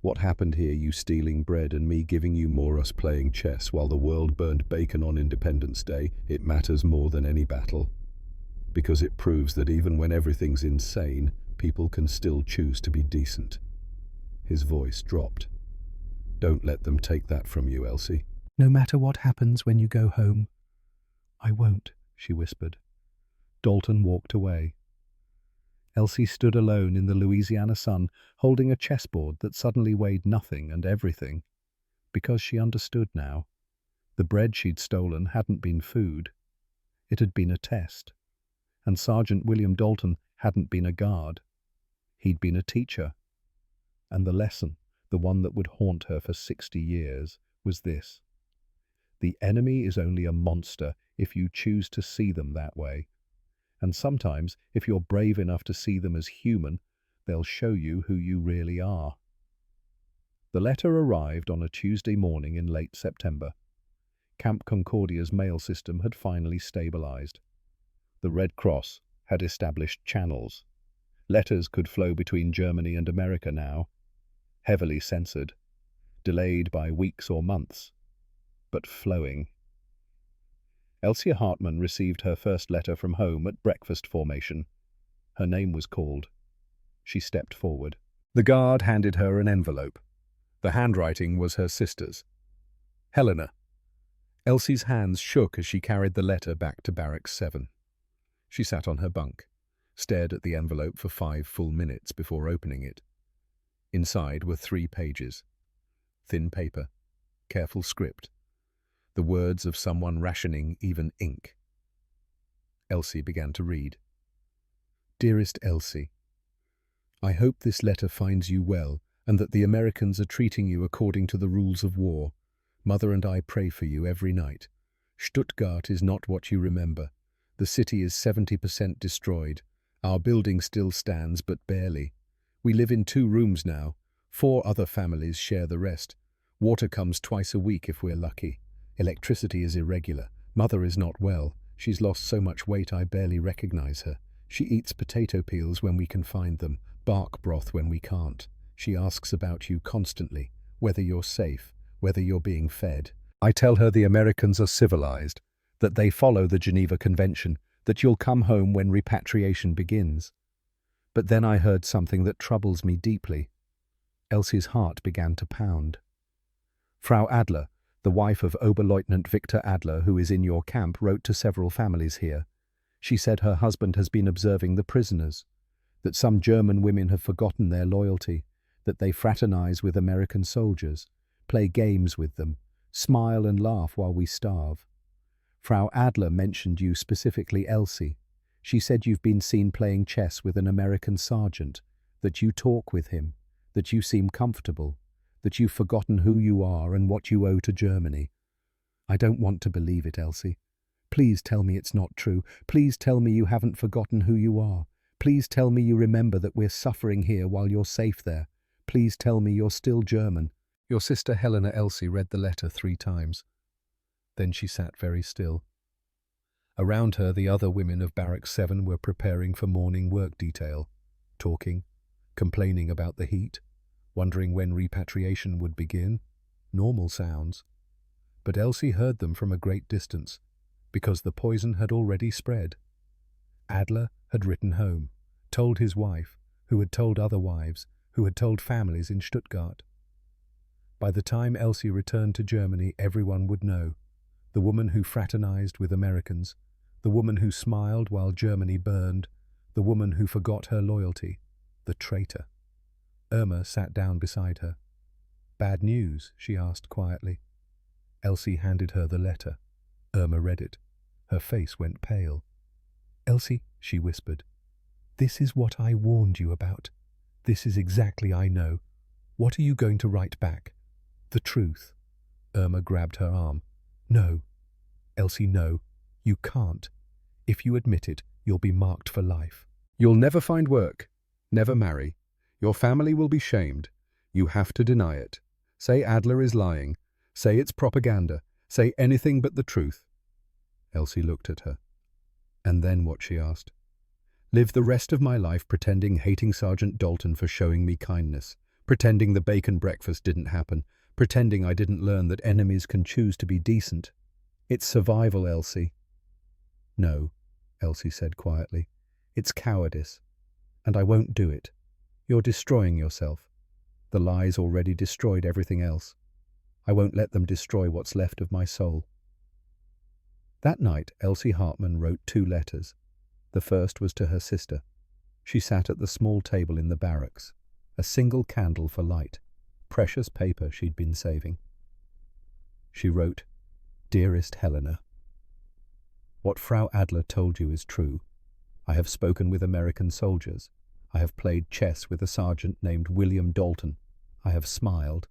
A: What happened here, you stealing bread and me giving you more, us playing chess while the world burned bacon on Independence Day? It matters more than any battle. Because it proves that even when everything's insane, people can still choose to be decent. His voice dropped. Don't let them take that from you, Elsie.
B: No matter what happens when you go home. I won't, she whispered.
A: Dalton walked away. Elsie stood alone in the Louisiana sun, holding a chessboard that suddenly weighed nothing and everything. Because she understood now. The bread she'd stolen hadn't been food. It had been a test. And Sergeant William Dalton hadn't been a guard. He'd been a teacher. And the lesson, the one that would haunt her for 60 years, was this. The enemy is only a monster if you choose to see them that way. And sometimes, if you're brave enough to see them as human, they'll show you who you really are. The letter arrived on a Tuesday morning in late September. Camp Concordia's mail system had finally stabilized. The Red Cross had established channels. Letters could flow between Germany and America now, heavily censored, delayed by weeks or months, but flowing. Elsie Hartman received her first letter from home at breakfast formation. Her name was called. She stepped forward. The guard handed her an envelope. The handwriting was her sister's. Helena. Elsie's hands shook as she carried the letter back to Barracks 7. She sat on her bunk, stared at the envelope for 5 full minutes before opening it. Inside were 3 pages. Thin paper, careful script, the words of someone rationing even ink. Elsie began to read. Dearest Elsie, I hope this letter finds you well and that the Americans are treating you according to the rules of war. Mother and I pray for you every night. Stuttgart is not what you remember. The city is 70% destroyed. Our building still stands, but barely. We live in 2 rooms now. 4 other families share the rest. Water comes twice a week if we're lucky. Electricity is irregular. Mother is not well. She's lost so much weight I barely recognize her. She eats potato peels when we can find them, bark broth when we can't. She asks about you constantly, whether you're safe, whether you're being fed. I tell her the Americans are civilized, that they follow the Geneva Convention, that you'll come home when repatriation begins. But then I heard something that troubles me deeply. Elsie's heart began to pound. Frau Adler, the wife of Oberleutnant Victor Adler, who is in your camp, wrote to several families here. She said her husband has been observing the prisoners, that some German women have forgotten their loyalty, that they fraternize with American soldiers, play games with them, smile and laugh while we starve. Frau Adler mentioned you specifically, Elsie. She said you've been seen playing chess with an American sergeant, that you talk with him, that you seem comfortable, that you've forgotten who you are and what you owe to Germany. I don't want to believe it, Elsie. Please tell me it's not true. Please tell me you haven't forgotten who you are. Please tell me you remember that we're suffering here while you're safe there. Please tell me you're still German. Your sister Helena. Elsie read the letter 3 times. Then she sat very still. Around her, the other women of Barracks 7 were preparing for morning work detail, talking, complaining about the heat, wondering when repatriation would begin. Normal sounds. But Elsie heard them from a great distance, because the poison had already spread. Adler had written home, told his wife, who had told other wives, who had told families in Stuttgart. By the time Elsie returned to Germany, everyone would know. The woman who fraternized with Americans, the woman who smiled while Germany burned, the woman who forgot her loyalty, the traitor. Irma sat down beside her. Bad news? She asked quietly. Elsie handed her the letter. Irma read it. Her face went pale. Elsie, she whispered, this is what I warned you about. This is exactly I know. What are you going to write back? The truth. Irma grabbed her arm. No. Elsie, no. You can't. If you admit it, you'll be marked for life. You'll never find work. Never marry. Your family will be shamed. You have to deny it. Say Adler is lying. Say it's propaganda. Say anything but the truth. Elsie looked at her. And then what? She asked. Live the rest of my life pretending hating Sergeant Dalton for showing me kindness, pretending the bacon breakfast didn't happen, pretending I didn't learn that enemies can choose to be decent. It's survival, Elsie. No, Elsie said quietly. It's cowardice. And I won't do it. You're destroying yourself. The lies already destroyed everything else. I won't let them destroy what's left of my soul. That night, Elsie Hartman wrote 2 letters. The first was to her sister. She sat at the small table in the barracks, a single candle for light, precious paper she'd been saving. She wrote, "Dearest Helena, what Frau Adler told you is true. I have spoken with American soldiers. I have played chess with a sergeant named William Dalton. I have smiled.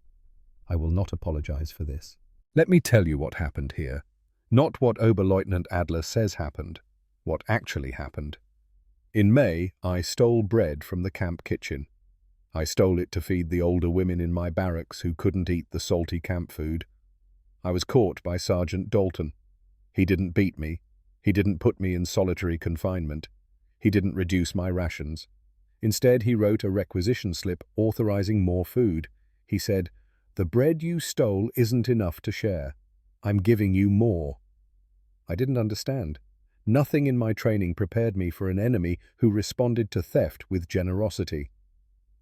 A: I will not apologize for this. Let me tell you what happened here. Not what Oberleutnant Adler says happened. What actually happened. In May, I stole bread from the camp kitchen. I stole it to feed the older women in my barracks who couldn't eat the salty camp food. I was caught by Sergeant Dalton. He didn't beat me. He didn't put me in solitary confinement. He didn't reduce my rations. Instead, he wrote a requisition slip authorizing more food. He said, "The bread you stole isn't enough to share. I'm giving you more." I didn't understand. Nothing in my training prepared me for an enemy who responded to theft with generosity.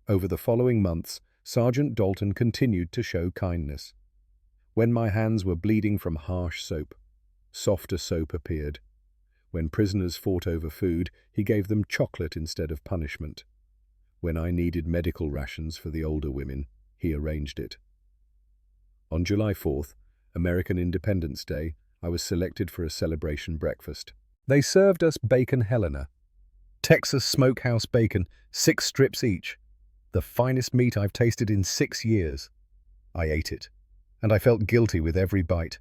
A: Over the following months, Sergeant Dalton continued to show kindness. When my hands were bleeding from harsh soap, softer soap appeared. When prisoners fought over food, he gave them chocolate instead of punishment. When I needed medical rations for the older women, he arranged it. On July 4th, American Independence Day, I was selected for a celebration breakfast. They served us bacon Helena. Texas smokehouse bacon, 6 strips each. The finest meat I've tasted in 6 years. I ate it, and I felt guilty with every bite.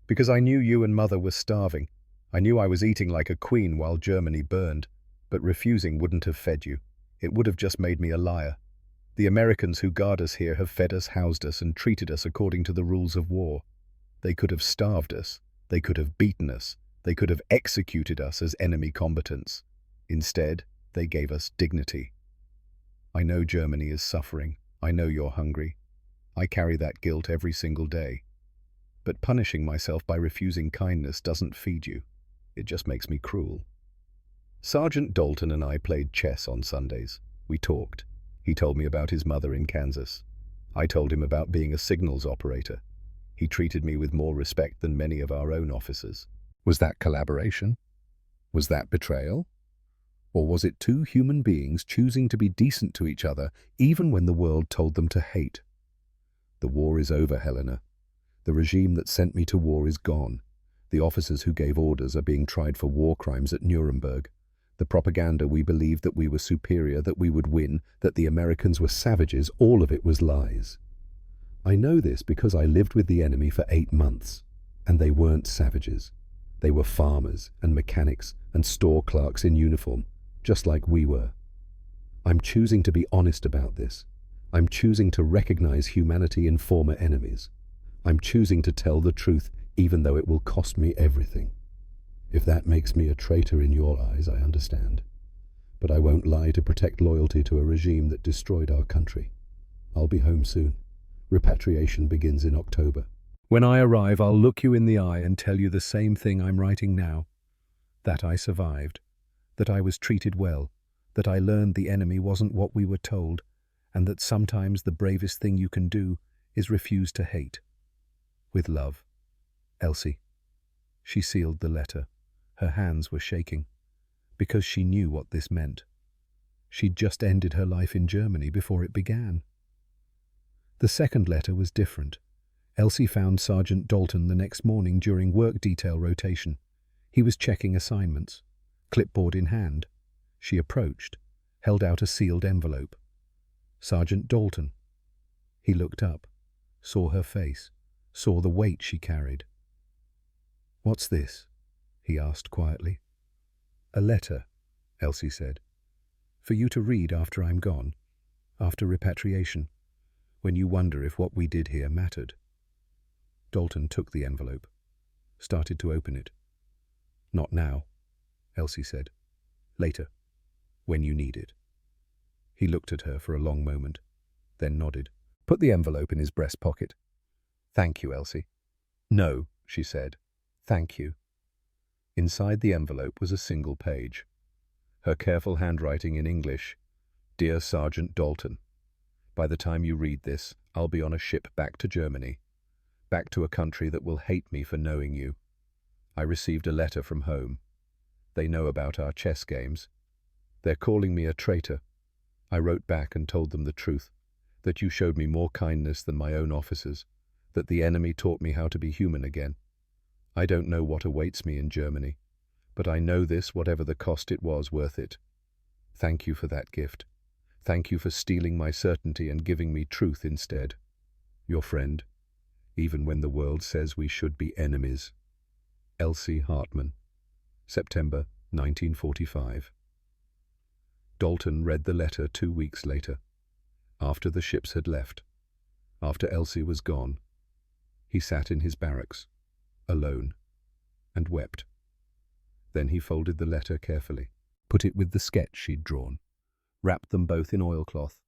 A: Because I knew you and Mother were starving. I knew I was eating like a queen while Germany burned, but refusing wouldn't have fed you. It would have just made me a liar. The Americans who guard us here have fed us, housed us, and treated us according to the rules of war. They could have starved us. They could have beaten us. They could have executed us as enemy combatants. Instead, they gave us dignity. I know Germany is suffering. I know you're hungry. I carry that guilt every single day. But punishing myself by refusing kindness doesn't feed you. It just makes me cruel. Sergeant Dalton and I played chess on Sundays. We talked. He told me about his mother in Kansas. I told him about being a signals operator. He treated me with more respect than many of our own officers. Was that collaboration? Was that betrayal? Or was it 2 human beings choosing to be decent to each other even when the world told them to hate? The war is over, Helena. The regime that sent me to war is gone. The officers who gave orders are being tried for war crimes at Nuremberg. The propaganda we believed that we were superior, that we would win, that the Americans were savages, all of it was lies. I know this because I lived with the enemy for 8 months, and they weren't savages. They were farmers and mechanics and store clerks in uniform, just like we were. I'm choosing to be honest about this. I'm choosing to recognize humanity in former enemies. I'm choosing to tell the truth even though it will cost me everything. If that makes me a traitor in your eyes, I understand. But I won't lie to protect loyalty to a regime that destroyed our country. I'll be home soon. Repatriation begins in October. When I arrive, I'll look you in the eye and tell you the same thing I'm writing now. That I survived. That I was treated well. That I learned the enemy wasn't what we were told. And that sometimes the bravest thing you can do is refuse to hate. With love, Elsie. She sealed the letter. Her hands were shaking, because she knew what this meant. She'd just ended her life in Germany before it began. The second letter was different. Elsie found Sergeant Dalton the next morning during work detail rotation. He was checking assignments, clipboard in hand. She approached, held out a sealed envelope. Sergeant Dalton. He looked up, saw her face, saw the weight she carried. "What's this?" he asked quietly. "A letter," Elsie said. "For you to read after I'm gone, after repatriation, when you wonder if what we did here mattered." Dalton took the envelope, started to open it. "Not now," Elsie said. "Later, when you need it." He looked at her for a long moment, then nodded. Put the envelope in his breast pocket. Thank you, Elsie. No, she said. Thank you. Inside the envelope was a single page. Her careful handwriting in English. Dear Sergeant Dalton, by the time you read this, I'll be on a ship back to Germany, back to a country that will hate me for knowing you. I received a letter from home. They know about our chess games. They're calling me a traitor. I wrote back and told them the truth, that you showed me more kindness than my own officers, that the enemy taught me how to be human again. I don't know what awaits me in Germany, but I know this, whatever the cost, it was worth it. Thank you for that gift. Thank you for stealing my certainty and giving me truth instead. Your friend, even when the world says we should be enemies. Elsie Hartman, September 1945. Dalton read the letter 2 weeks later, after the ships had left, after Elsie was gone. He sat in his barracks, alone, and wept. Then he folded the letter carefully, put it with the sketch she'd drawn, wrapped them both in oilcloth,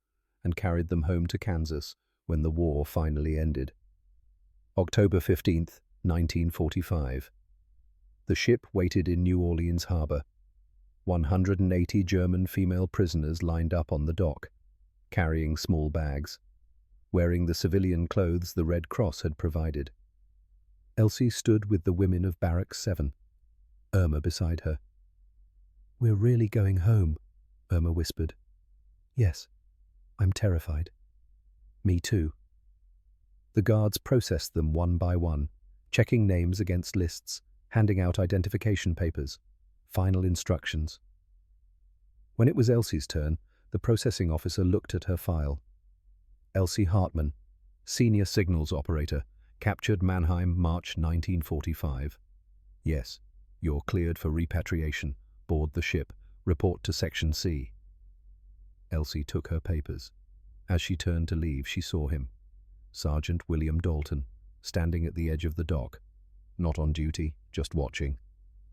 A: and carried them home to Kansas when the war finally ended. October 15th, 1945. The ship waited in New Orleans harbor. 180 German female prisoners lined up on the dock, carrying small bags, wearing the civilian clothes the Red Cross had provided. Elsie stood with the women of Barracks 7, Irma beside her. "We're really going home," Irma whispered. "Yes, I'm terrified." "Me too." The guards processed them one by one, checking names against lists, handing out identification papers, final instructions. When it was Elsie's turn, the processing officer looked at her file. Elsie Hartman, Senior Signals Operator, captured Mannheim, March 1945. Yes, you're cleared for repatriation. Board the ship. Report to Section C. Elsie took her papers. As she turned to leave, she saw him, Sergeant William Dalton, standing at the edge of the dock. Not on duty, just watching.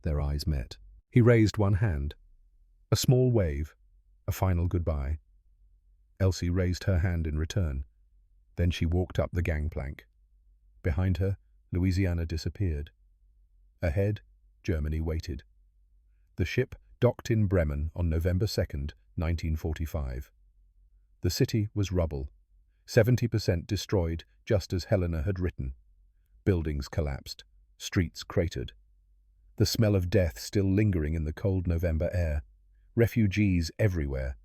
A: Their eyes met. He raised one hand. A small wave, a final goodbye. Elsie raised her hand in return. Then she walked up the gangplank. Behind her, Louisiana disappeared. Ahead, Germany waited. The ship docked in Bremen on November 2nd, 1945. The city was rubble, 70% destroyed, just as Helena had written. Buildings collapsed, streets cratered. The smell of death still lingering in the cold November air. Refugees everywhere,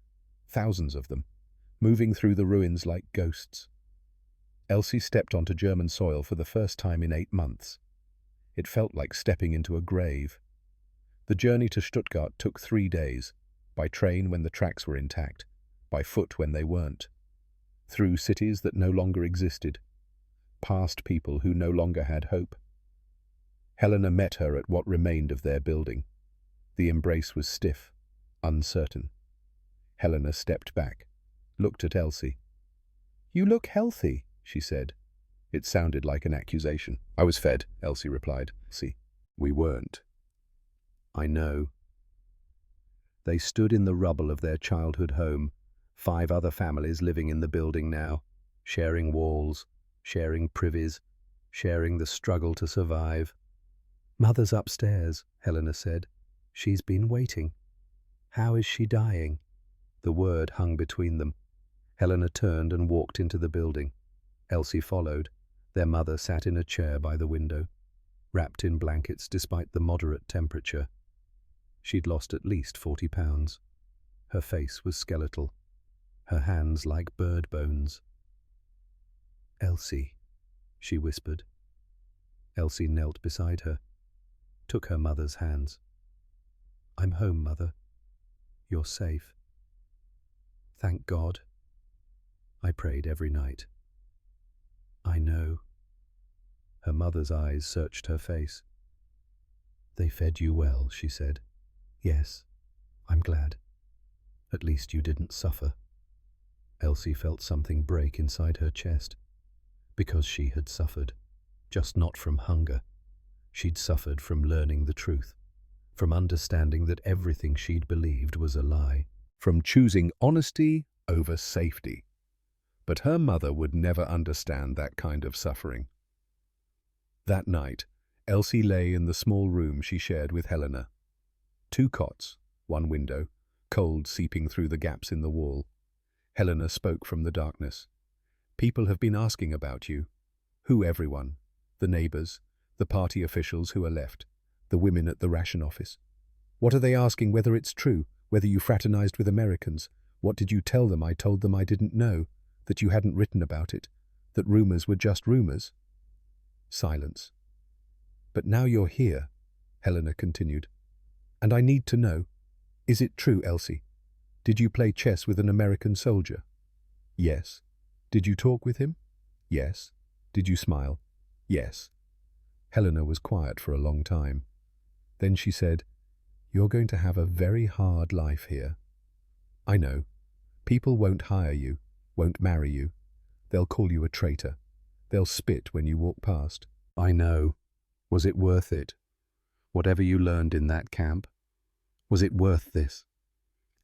A: thousands of them, moving through the ruins like ghosts. Elsie stepped onto German soil for the first time in 8 months. It felt like stepping into a grave. The journey to Stuttgart took 3 days, by train when the tracks were intact, by foot when they weren't, through cities that no longer existed, past people who no longer had hope. Helena met her at what remained of their building. The embrace was stiff, uncertain. Helena stepped back, looked at Elsie. "You look healthy," she said. It sounded like an accusation. "I was fed," Elsie replied. "See, we weren't." "I know." They stood in the rubble of their childhood home, 5 other families living in the building now, sharing walls, sharing privies, sharing the struggle to survive. "Mother's upstairs," Helena said. "She's been waiting." "How is she dying?" The word hung between them. Helena turned and walked into the building. Elsie followed. Their mother sat in a chair by the window, wrapped in blankets despite the moderate temperature. She'd lost at least 40 pounds. Her face was skeletal, her hands like bird bones. "Elsie," she whispered. Elsie knelt beside her, took her mother's hands. "I'm home, Mother. You're safe." "Thank God." I prayed every night. "I know." Her mother's eyes searched her face. "They fed you well," she said. "Yes, I'm glad. At least you didn't suffer." Elsie felt something break inside her chest, because she had suffered, just not from hunger. She'd suffered from learning the truth, from understanding that everything she'd believed was a lie, from choosing honesty over safety. But her mother would never understand that kind of suffering. That night, Elsie lay in the small room she shared with Helena. 2 cots, 1 window, cold seeping through the gaps in the wall. Helena spoke from the darkness. "People have been asking about you." "Who, everyone?" "The neighbors, the party officials who are left, the women at the ration office." "What are they asking? Whether it's true? Whether you fraternized with Americans? What did you tell them?" "I told them I didn't know, that you hadn't written about it, that rumors were just rumors." Silence. "But now you're here," Helena continued, "and I need to know. Is it true, Elsie? Did you play chess with an American soldier?" "Yes." "Did you talk with him?" "Yes." "Did you smile?" "Yes." Helena was quiet for a long time. Then she said, "You're going to have a very hard life here. I know. People won't hire you, won't marry you. They'll call you a traitor. They'll spit when you walk past." "I know. Was it worth it? Whatever you learned in that camp? Was it worth this?"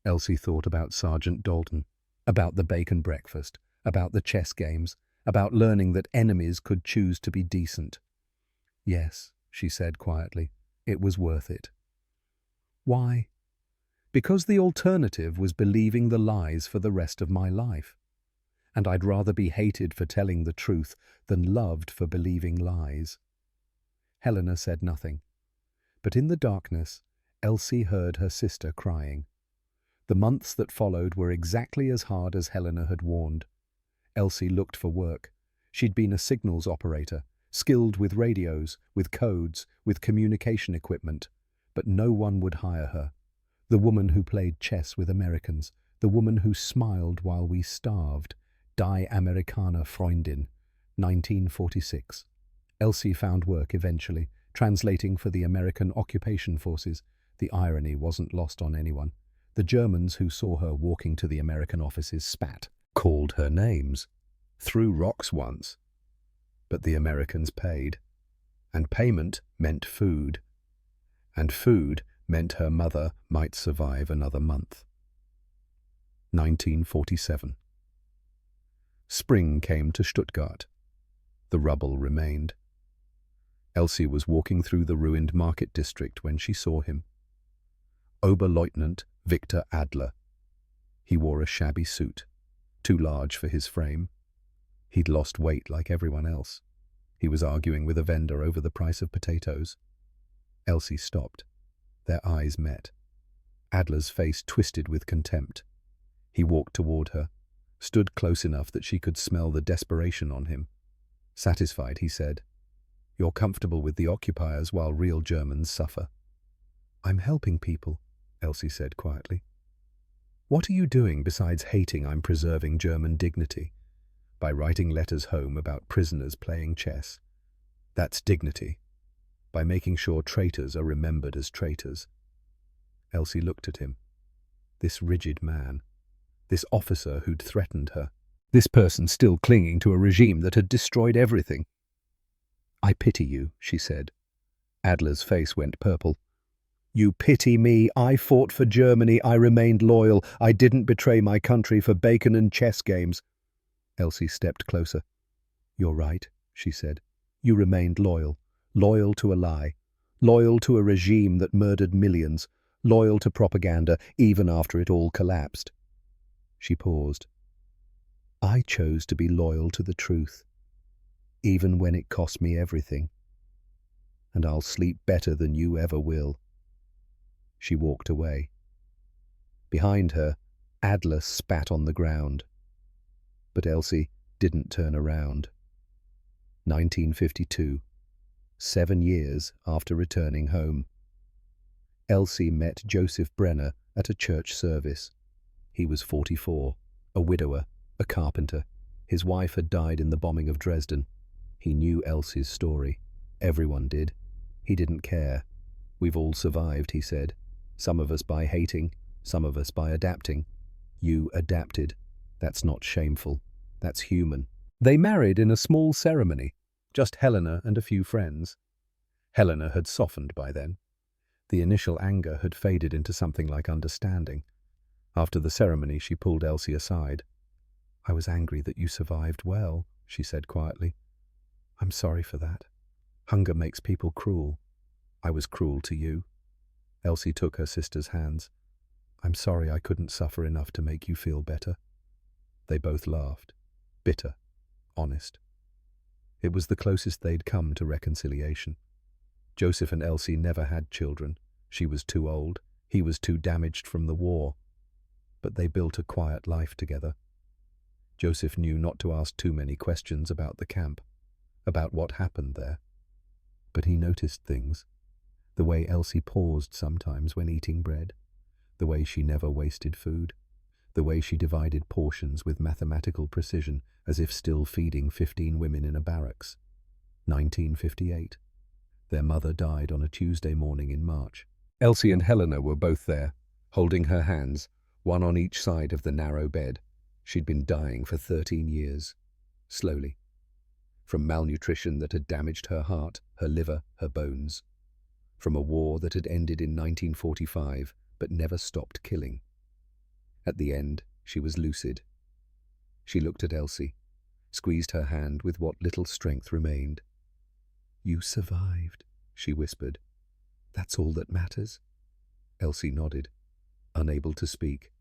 A: Elsie thought about Sergeant Dalton, about the bacon breakfast, about the chess games, about learning that enemies could choose to be decent. "Yes," she said quietly, "it was worth it." "Why?" "Because the alternative was believing the lies for the rest of my life. And I'd rather be hated for telling the truth than loved for believing lies." Helena said nothing. But in the darkness, Elsie heard her sister crying. The months that followed were exactly as hard as Helena had warned. Elsie looked for work. She'd been a signals operator, skilled with radios, with codes, with communication equipment. But no one would hire her. The woman who played chess with Americans, the woman who smiled while we starved. Die Amerikaner Freundin, 1946. Elsie found work eventually, translating for the American occupation forces. The irony wasn't lost on anyone. The Germans who saw her walking to the American offices spat, called her names, threw rocks once. But the Americans paid. And payment meant food. And food meant her mother might survive another month. 1947. Spring came to Stuttgart. The rubble remained. Elsie was walking through the ruined market district when she saw him. Oberleutnant Victor Adler. He wore a shabby suit, too large for his frame. He'd lost weight like everyone else. He was arguing with a vendor over the price of potatoes. Elsie stopped. Their eyes met. Adler's face twisted with contempt. He walked toward her, stood close enough that she could smell the desperation on him. Satisfied, he said, "You're comfortable with the occupiers while real Germans suffer." "I'm helping people," Elsie said quietly. "What are you doing besides hating I'm preserving German dignity? By writing letters home about prisoners playing chess. That's dignity. By making sure traitors are remembered as traitors." Elsie looked at him. This rigid man. This officer who'd threatened her. This person still clinging to a regime that had destroyed everything. "I pity you," she said. Adler's face went purple. "You pity me? I fought for Germany. I remained loyal. I didn't betray my country for bacon and chess games." Elsie stepped closer. "You're right," she said. "You remained loyal. Loyal to a lie. Loyal to a regime that murdered millions. Loyal to propaganda, even after it all collapsed." She paused. "I chose to be loyal to the truth, even when it cost me everything. And I'll sleep better than you ever will." She walked away. Behind her, Adler spat on the ground. But Elsie didn't turn around. 1952. 7 years after returning home. Elsie met Joseph Brenner at a church service. He was 44, a widower, a carpenter. His wife had died in the bombing of Dresden. He knew Elsie's story. Everyone did. He didn't care. "We've all survived," he said. "Some of us by hating, some of us by adapting. You adapted. That's not shameful. That's human." They married in a small ceremony, just Helena and a few friends. Helena had softened by then. The initial anger had faded into something like understanding. After the ceremony, she pulled Elsie aside. I was angry that you survived well, she said quietly. I'm sorry for that. Hunger makes people cruel. I was cruel to you. Elsie took her sister's hands. I'm sorry I couldn't suffer enough to make you feel better. They both laughed. Bitter. Honest. It was the closest they'd come to reconciliation. Joseph and Elsie never had children. She was too old. He was too damaged from the war. But they built a quiet life together. Joseph knew not to ask too many questions about the camp, about what happened there. But he noticed things. The way Elsie paused sometimes when eating bread, the way she never wasted food, the way she divided portions with mathematical precision as if still feeding 15 women in a barracks. 1958. Their mother died on a Tuesday morning in March. Elsie and Helena were both there, holding her hands, one on each side of the narrow bed. She'd been dying for 13 years, slowly, from malnutrition that had damaged her heart, her liver, her bones, from a war that had ended in 1945 but never stopped killing. At the end, she was lucid. She looked at Elsie, squeezed her hand with what little strength remained. You survived, she whispered. That's all that matters. Elsie nodded, unable to speak.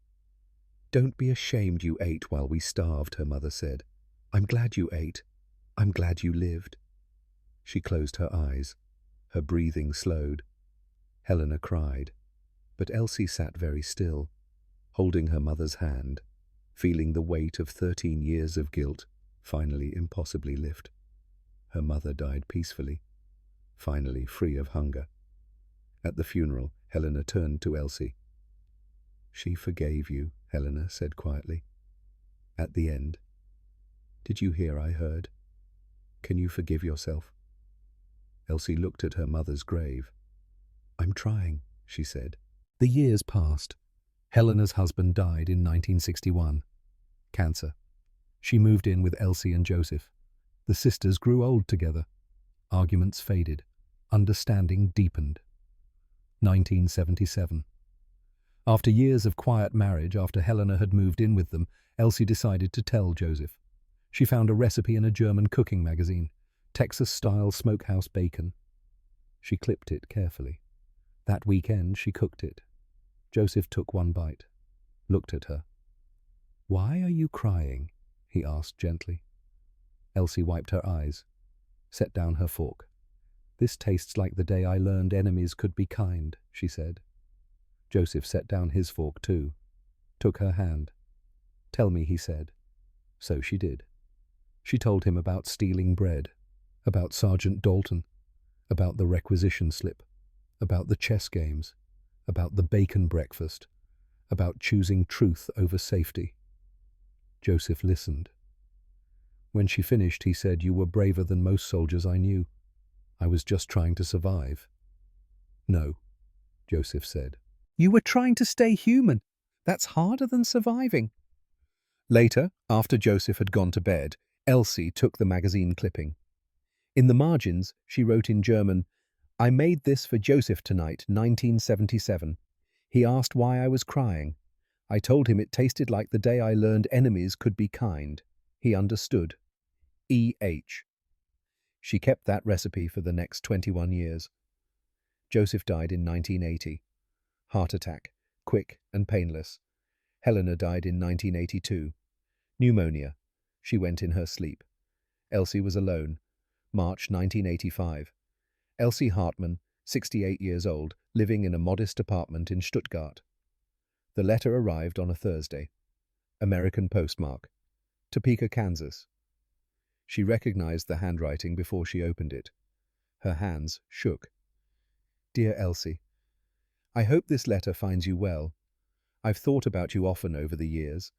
A: Don't be ashamed you ate while we starved, her mother said. I'm glad you ate. I'm glad you lived. She closed her eyes. Her breathing slowed. Helena cried, but Elsie sat very still, holding her mother's hand, feeling the weight of 13 years of guilt finally impossibly lift. Her mother died peacefully, finally free of hunger. At the funeral, Helena turned to Elsie. She forgave you, Helena said quietly. At the end. Did you hear I heard? Can you forgive yourself? Elsie looked at her mother's grave. I'm trying, she said. The years passed. Helena's husband died in 1961. Cancer. She moved in with Elsie and Joseph. The sisters grew old together. Arguments faded. Understanding deepened. 1977. After years of quiet marriage, after Helena had moved in with them, Elsie decided to tell Joseph. She found a recipe in a German cooking magazine, Texas-style smokehouse bacon. She clipped it carefully. That weekend she cooked it. Joseph took one bite, looked at her. Why are you crying? He asked gently. Elsie wiped her eyes, set down her fork. This tastes like the day I learned enemies could be kind, she said. Joseph set down his fork too, took her hand. Tell me, he said. So she did. She told him about stealing bread, about Sergeant Dalton, about the requisition slip, about the chess games, about the bacon breakfast, about choosing truth over safety. Joseph listened. When she finished, he said, You were braver than most soldiers I knew. I was just trying to survive. No, Joseph said. You were trying to stay human. That's harder than surviving. Later, after Joseph had gone to bed, Elsie took the magazine clipping. In the margins, she wrote in German, I made this for Joseph tonight, 1977. He asked why I was crying. I told him it tasted like the day I learned enemies could be kind. He understood. E.H. She kept that recipe for the next 21 years. Joseph died in 1980. Heart attack, quick and painless. Helena died in 1982. Pneumonia. She went in her sleep. Elsie was alone. March 1985. Elsie Hartmann, 68 years old, living in a modest apartment in Stuttgart. The letter arrived on a Thursday. American postmark. Topeka, Kansas. She recognized the handwriting before she opened it. Her hands shook. Dear Elsie, I hope this letter finds you well. I've thought about you often over the years,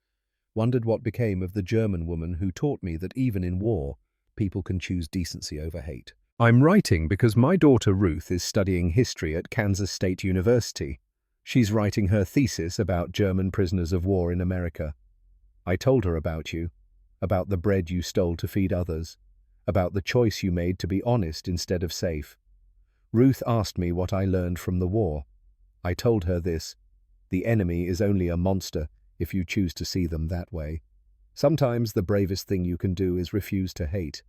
A: wondered what became of the German woman who taught me that even in war, people can choose decency over hate. I'm writing because my daughter Ruth is studying history at Kansas State University. She's writing her thesis about German prisoners of war in America. I told her about you, about the bread you stole to feed others, about the choice you made to be honest instead of safe. Ruth asked me what I learned from the war. I told her this: the enemy is only a monster if you choose to see them that way. Sometimes the bravest thing you can do is refuse to hate.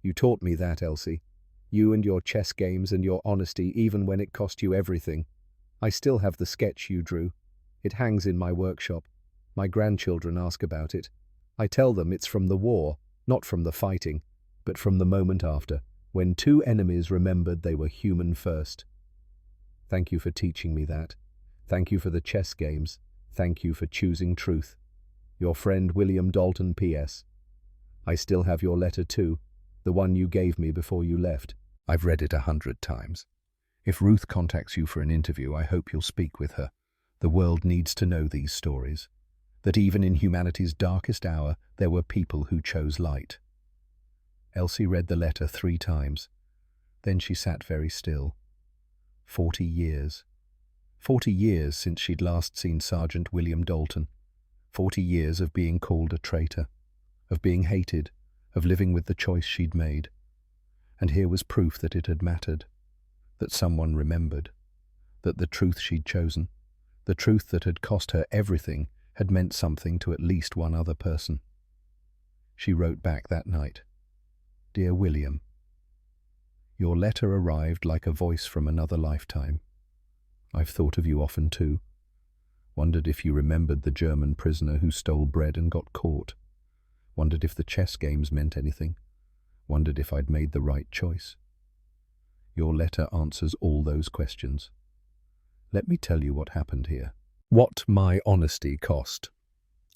A: You taught me that, Elsie. You and your chess games and your honesty, even when it cost you everything. I still have the sketch you drew. It hangs in my workshop. My grandchildren ask about it. I tell them it's from the war, not from the fighting, but from the moment after, when two enemies remembered they were human first. Thank you for teaching me that. Thank you for the chess games. Thank you for choosing truth. Your friend William Dalton, P.S. I still have your letter too, the one you gave me before you left. I've read it 100 times. If Ruth contacts you for an interview, I hope you'll speak with her. The world needs to know these stories, that even in humanity's darkest hour, there were people who chose light. Elsie read the letter 3 times. Then she sat very still. 40 years. 40 years since she'd last seen Sergeant William Dalton. 40 years of being called a traitor, of being hated, of living with the choice she'd made. And here was proof that it had mattered, that someone remembered, that the truth she'd chosen, the truth that had cost her everything, had meant something to at least one other person. She wrote back that night, "Dear William, your letter arrived like a voice from another lifetime. I've thought of you often too. Wondered if you remembered the German prisoner who stole bread and got caught. Wondered if the chess games meant anything. Wondered if I'd made the right choice. Your letter answers all those questions. Let me tell you what happened here. What my honesty cost.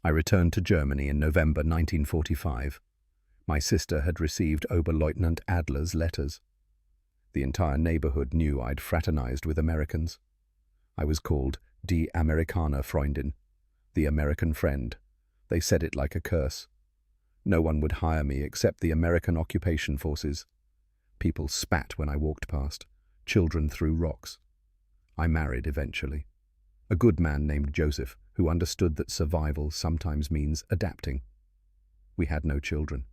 A: I returned to Germany in November 1945. My sister had received Oberleutnant Adler's letters. The entire neighborhood knew I'd fraternized with Americans. I was called Die Amerikaner Freundin, the American friend. They said it like a curse. No one would hire me except the American occupation forces. People spat when I walked past. Children threw rocks. I married eventually. A good man named Joseph, who understood that survival sometimes means adapting. We had no children.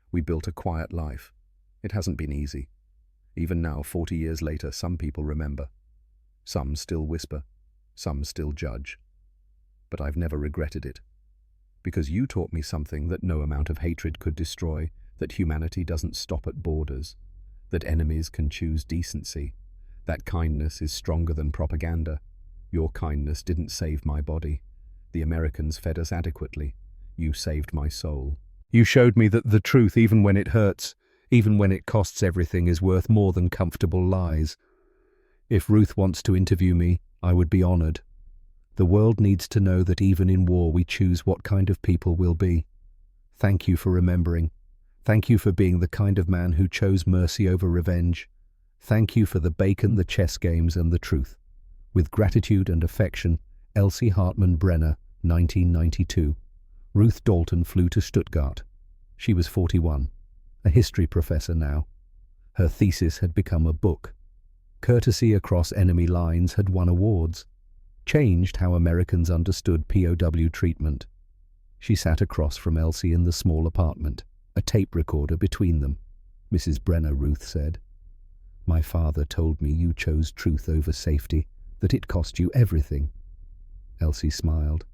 A: We built a quiet life. It hasn't been easy. Even now, 40 years later, some people remember. Some still whisper. Some still judge. But I've never regretted it. Because you taught me something that no amount of hatred could destroy, that humanity doesn't stop at borders, that enemies can choose decency, that kindness is stronger than propaganda. Your kindness didn't save my body. The Americans fed us adequately. You saved my soul. You showed me that the truth, even when it hurts, even when it costs everything, is worth more than comfortable lies. If Ruth wants to interview me, I would be honored. The world needs to know that even in war we choose what kind of people we'll be. Thank you for remembering. Thank you for being the kind of man who chose mercy over revenge. Thank you for the bacon, the chess games, and the truth. With gratitude and affection, Elsie Hartman Brenner, 1992. Ruth Dalton flew to Stuttgart. She was 41, a history professor now. Her thesis had become a book. Courtesy Across Enemy Lines had won awards, changed how Americans understood POW treatment. She sat across from Elsie in the small apartment, a tape recorder between them. Mrs. Brenner, Ruth said, "My father told me you chose truth over safety, that it cost you everything." Elsie smiled.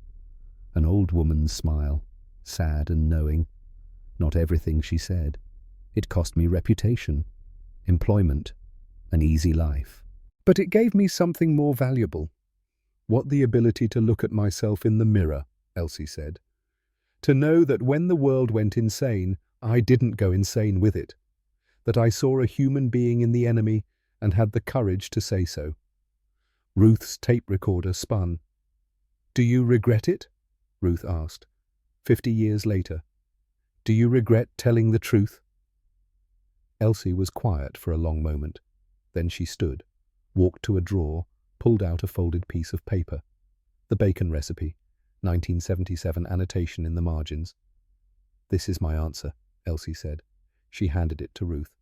A: An old woman's smile, sad and knowing. Not everything, she said. It cost me reputation, employment, an easy life. But it gave me something more valuable. What the ability to look at myself in the mirror, Elsie said. To know that when the world went insane, I didn't go insane with it. That I saw a human being in the enemy and had the courage to say so. Ruth's tape recorder spun. "Do you regret it?" Ruth asked. 50 years later. "Do you regret telling the truth?" Elsie was quiet for a long moment. Then she stood, walked to a drawer, pulled out a folded piece of paper. The bacon recipe, 1977 annotation in the margins. "This is my answer," Elsie said. She handed it to Ruth.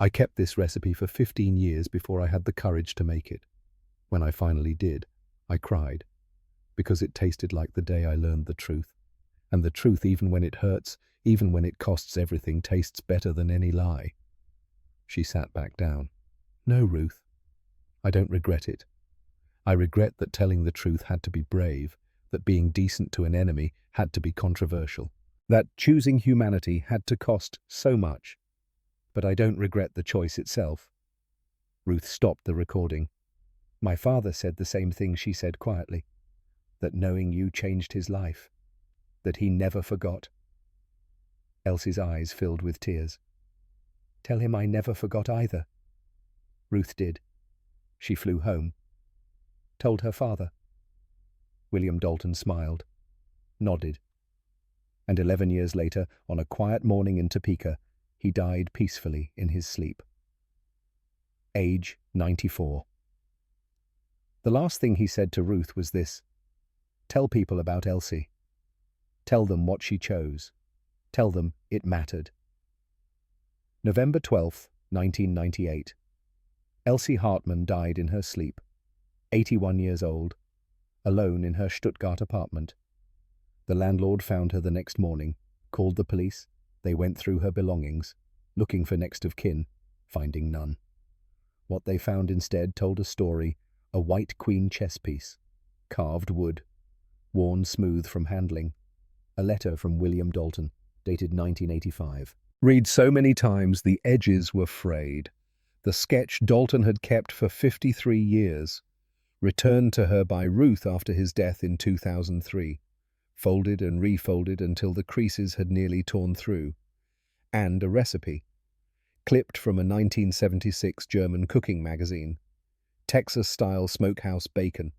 A: "I kept this recipe for 15 years before I had the courage to make it. When I finally did, I cried, because it tasted like the day I learned the truth. And the truth, even when it hurts, even when it costs everything, tastes better than any lie." She sat back down. "No, Ruth, I don't regret it. I regret that telling the truth had to be brave, that being decent to an enemy had to be controversial. That choosing humanity had to cost so much. But I don't regret the choice itself. Ruth stopped the recording. My father said the same thing she said quietly, that knowing you changed his life, that he never forgot. Elsie's eyes filled with tears. Tell him I never forgot either. Ruth did. She flew home. Told her father. William Dalton smiled, nodded. And 11 years later, on a quiet morning in Topeka, he died peacefully in his sleep. Age 94. The last thing he said to Ruth was this: tell people about Elsie. Tell them what she chose. Tell them it mattered. November 12, 1998. Elsie Hartman died in her sleep, 81 years old, alone in her Stuttgart apartment. The landlord found her the next morning, called the police. They went through her belongings, looking for next of kin, finding none. What they found instead told a story: a white queen chess piece, carved wood, worn smooth from handling, a letter from William Dalton, dated 1985. Read so many times the edges were frayed. The sketch Dalton had kept for 53 years, returned to her by Ruth after his death in 2003, folded and refolded until the creases had nearly torn through, and a recipe, clipped from a 1976 German cooking magazine, Texas-style smokehouse bacon.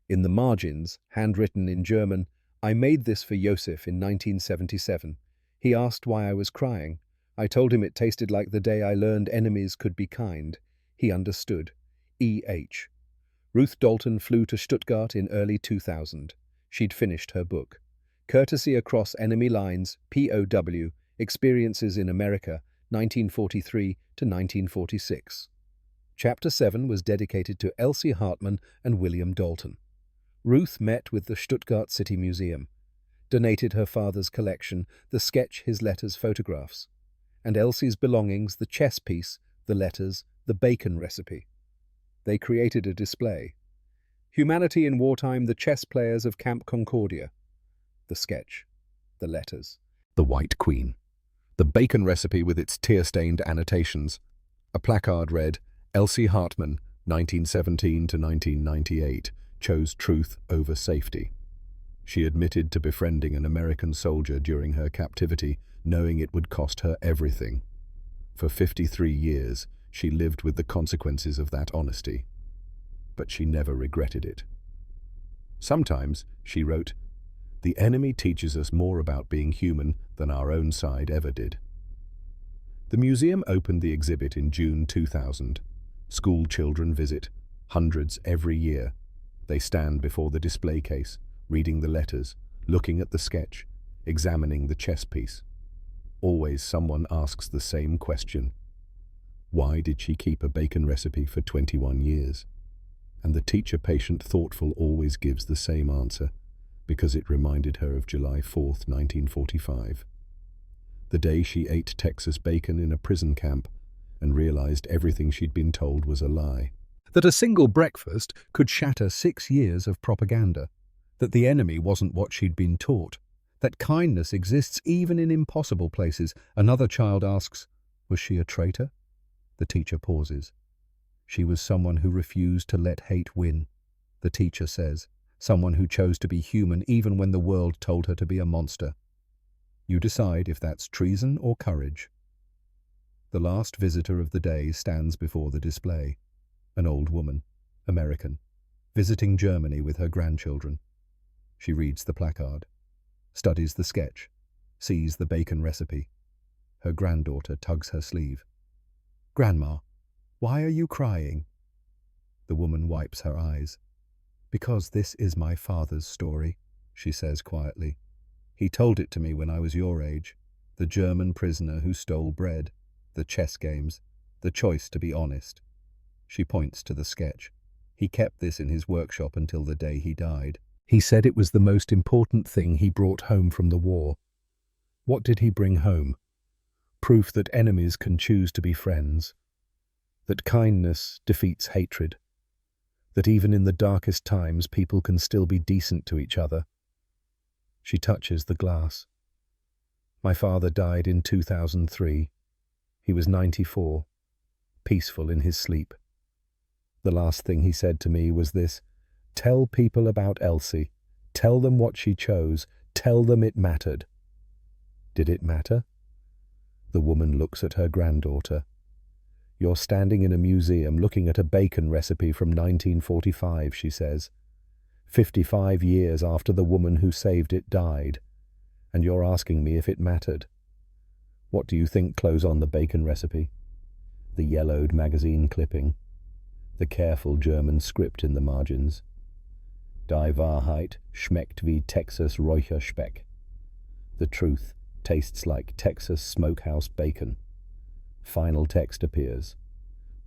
A: In the margins, handwritten in German, I made this for Joseph in 1977. He asked why I was crying. I told him it tasted like the day I learned enemies could be kind. He understood. E.H. Ruth Dalton flew to Stuttgart in early 2000. She'd finished her book. Courtesy Across Enemy Lines, POW, Experiences in America, 1943 to 1946. Chapter 7 was dedicated to Elsie Hartman and William Dalton. Ruth met with the Stuttgart City Museum, donated her father's collection, the sketch, his letters, photographs, and Elsie's belongings, the chess piece, the letters, the bacon recipe. They created a display. Humanity in Wartime, the chess players of Camp Concordia. The sketch, the letters, the White Queen, the bacon recipe with its tear-stained annotations. A placard read, Elsie Hartman, 1917 to 1998, chose truth over safety. She admitted to befriending an American soldier during her captivity, knowing it would cost her everything. For 53 years, she lived with the consequences of that honesty. But she never regretted it. Sometimes, she wrote, the enemy teaches us more about being human than our own side ever did. The museum opened the exhibit in June 2000. School children visit, hundreds every year. They stand before the display case, reading the letters, looking at the sketch, examining the chess piece. Always someone asks the same question. Why did she keep a bacon recipe for 21 years? And the teacher, patient, thoughtful, always gives the same answer, because it reminded her of July 4th, 1945. The day she ate Texas bacon in a prison camp and realized everything she'd been told was a lie. That a single breakfast could shatter 6 years of propaganda. That the enemy wasn't what she'd been taught. That kindness exists even in impossible places. Another child asks, was she a traitor? The teacher pauses. She was someone who refused to let hate win. The teacher says, someone who chose to be human even when the world told her to be a monster. You decide if that's treason or courage. The last visitor of the day stands before the display. An old woman, American, visiting Germany with her grandchildren. She reads the placard, studies the sketch, sees the bacon recipe. Her granddaughter tugs her sleeve. Grandma, why are you crying? The woman wipes her eyes. Because this is my father's story, she says quietly. He told it to me when I was your age. The German prisoner who stole bread, the chess games, the choice to be honest. She points to the sketch. He kept this in his workshop until the day he died. He said it was the most important thing he brought home from the war. What did he bring home? Proof that enemies can choose to be friends. That kindness defeats hatred. That even in the darkest times people can still be decent to each other. She touches the glass. My father died in 2003. He was 94, peaceful in his sleep. The last thing he said to me was this: "Tell people about Elsie. Tell them what she chose. Tell them it mattered." Did it matter? The woman looks at her granddaughter. "You're standing in a museum looking at a bacon recipe from 1945, she says. 55 years after the woman who saved it died. And you're asking me if it mattered. What do you think close on the bacon recipe? The yellowed magazine clipping. The careful German script in the margins. Die Wahrheit schmeckt wie Texas Räucherspeck. The truth tastes like Texas smokehouse bacon. Final text appears.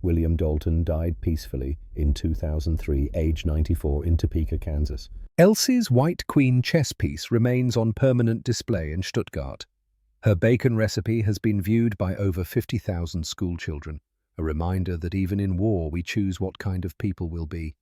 A: William Dalton died peacefully in 2003, age 94, in Topeka, Kansas. Elsie's White Queen chess piece remains on permanent display in Stuttgart. Her bacon recipe has been viewed by over 50,000 schoolchildren, a reminder that even in war we choose what kind of people we'll be.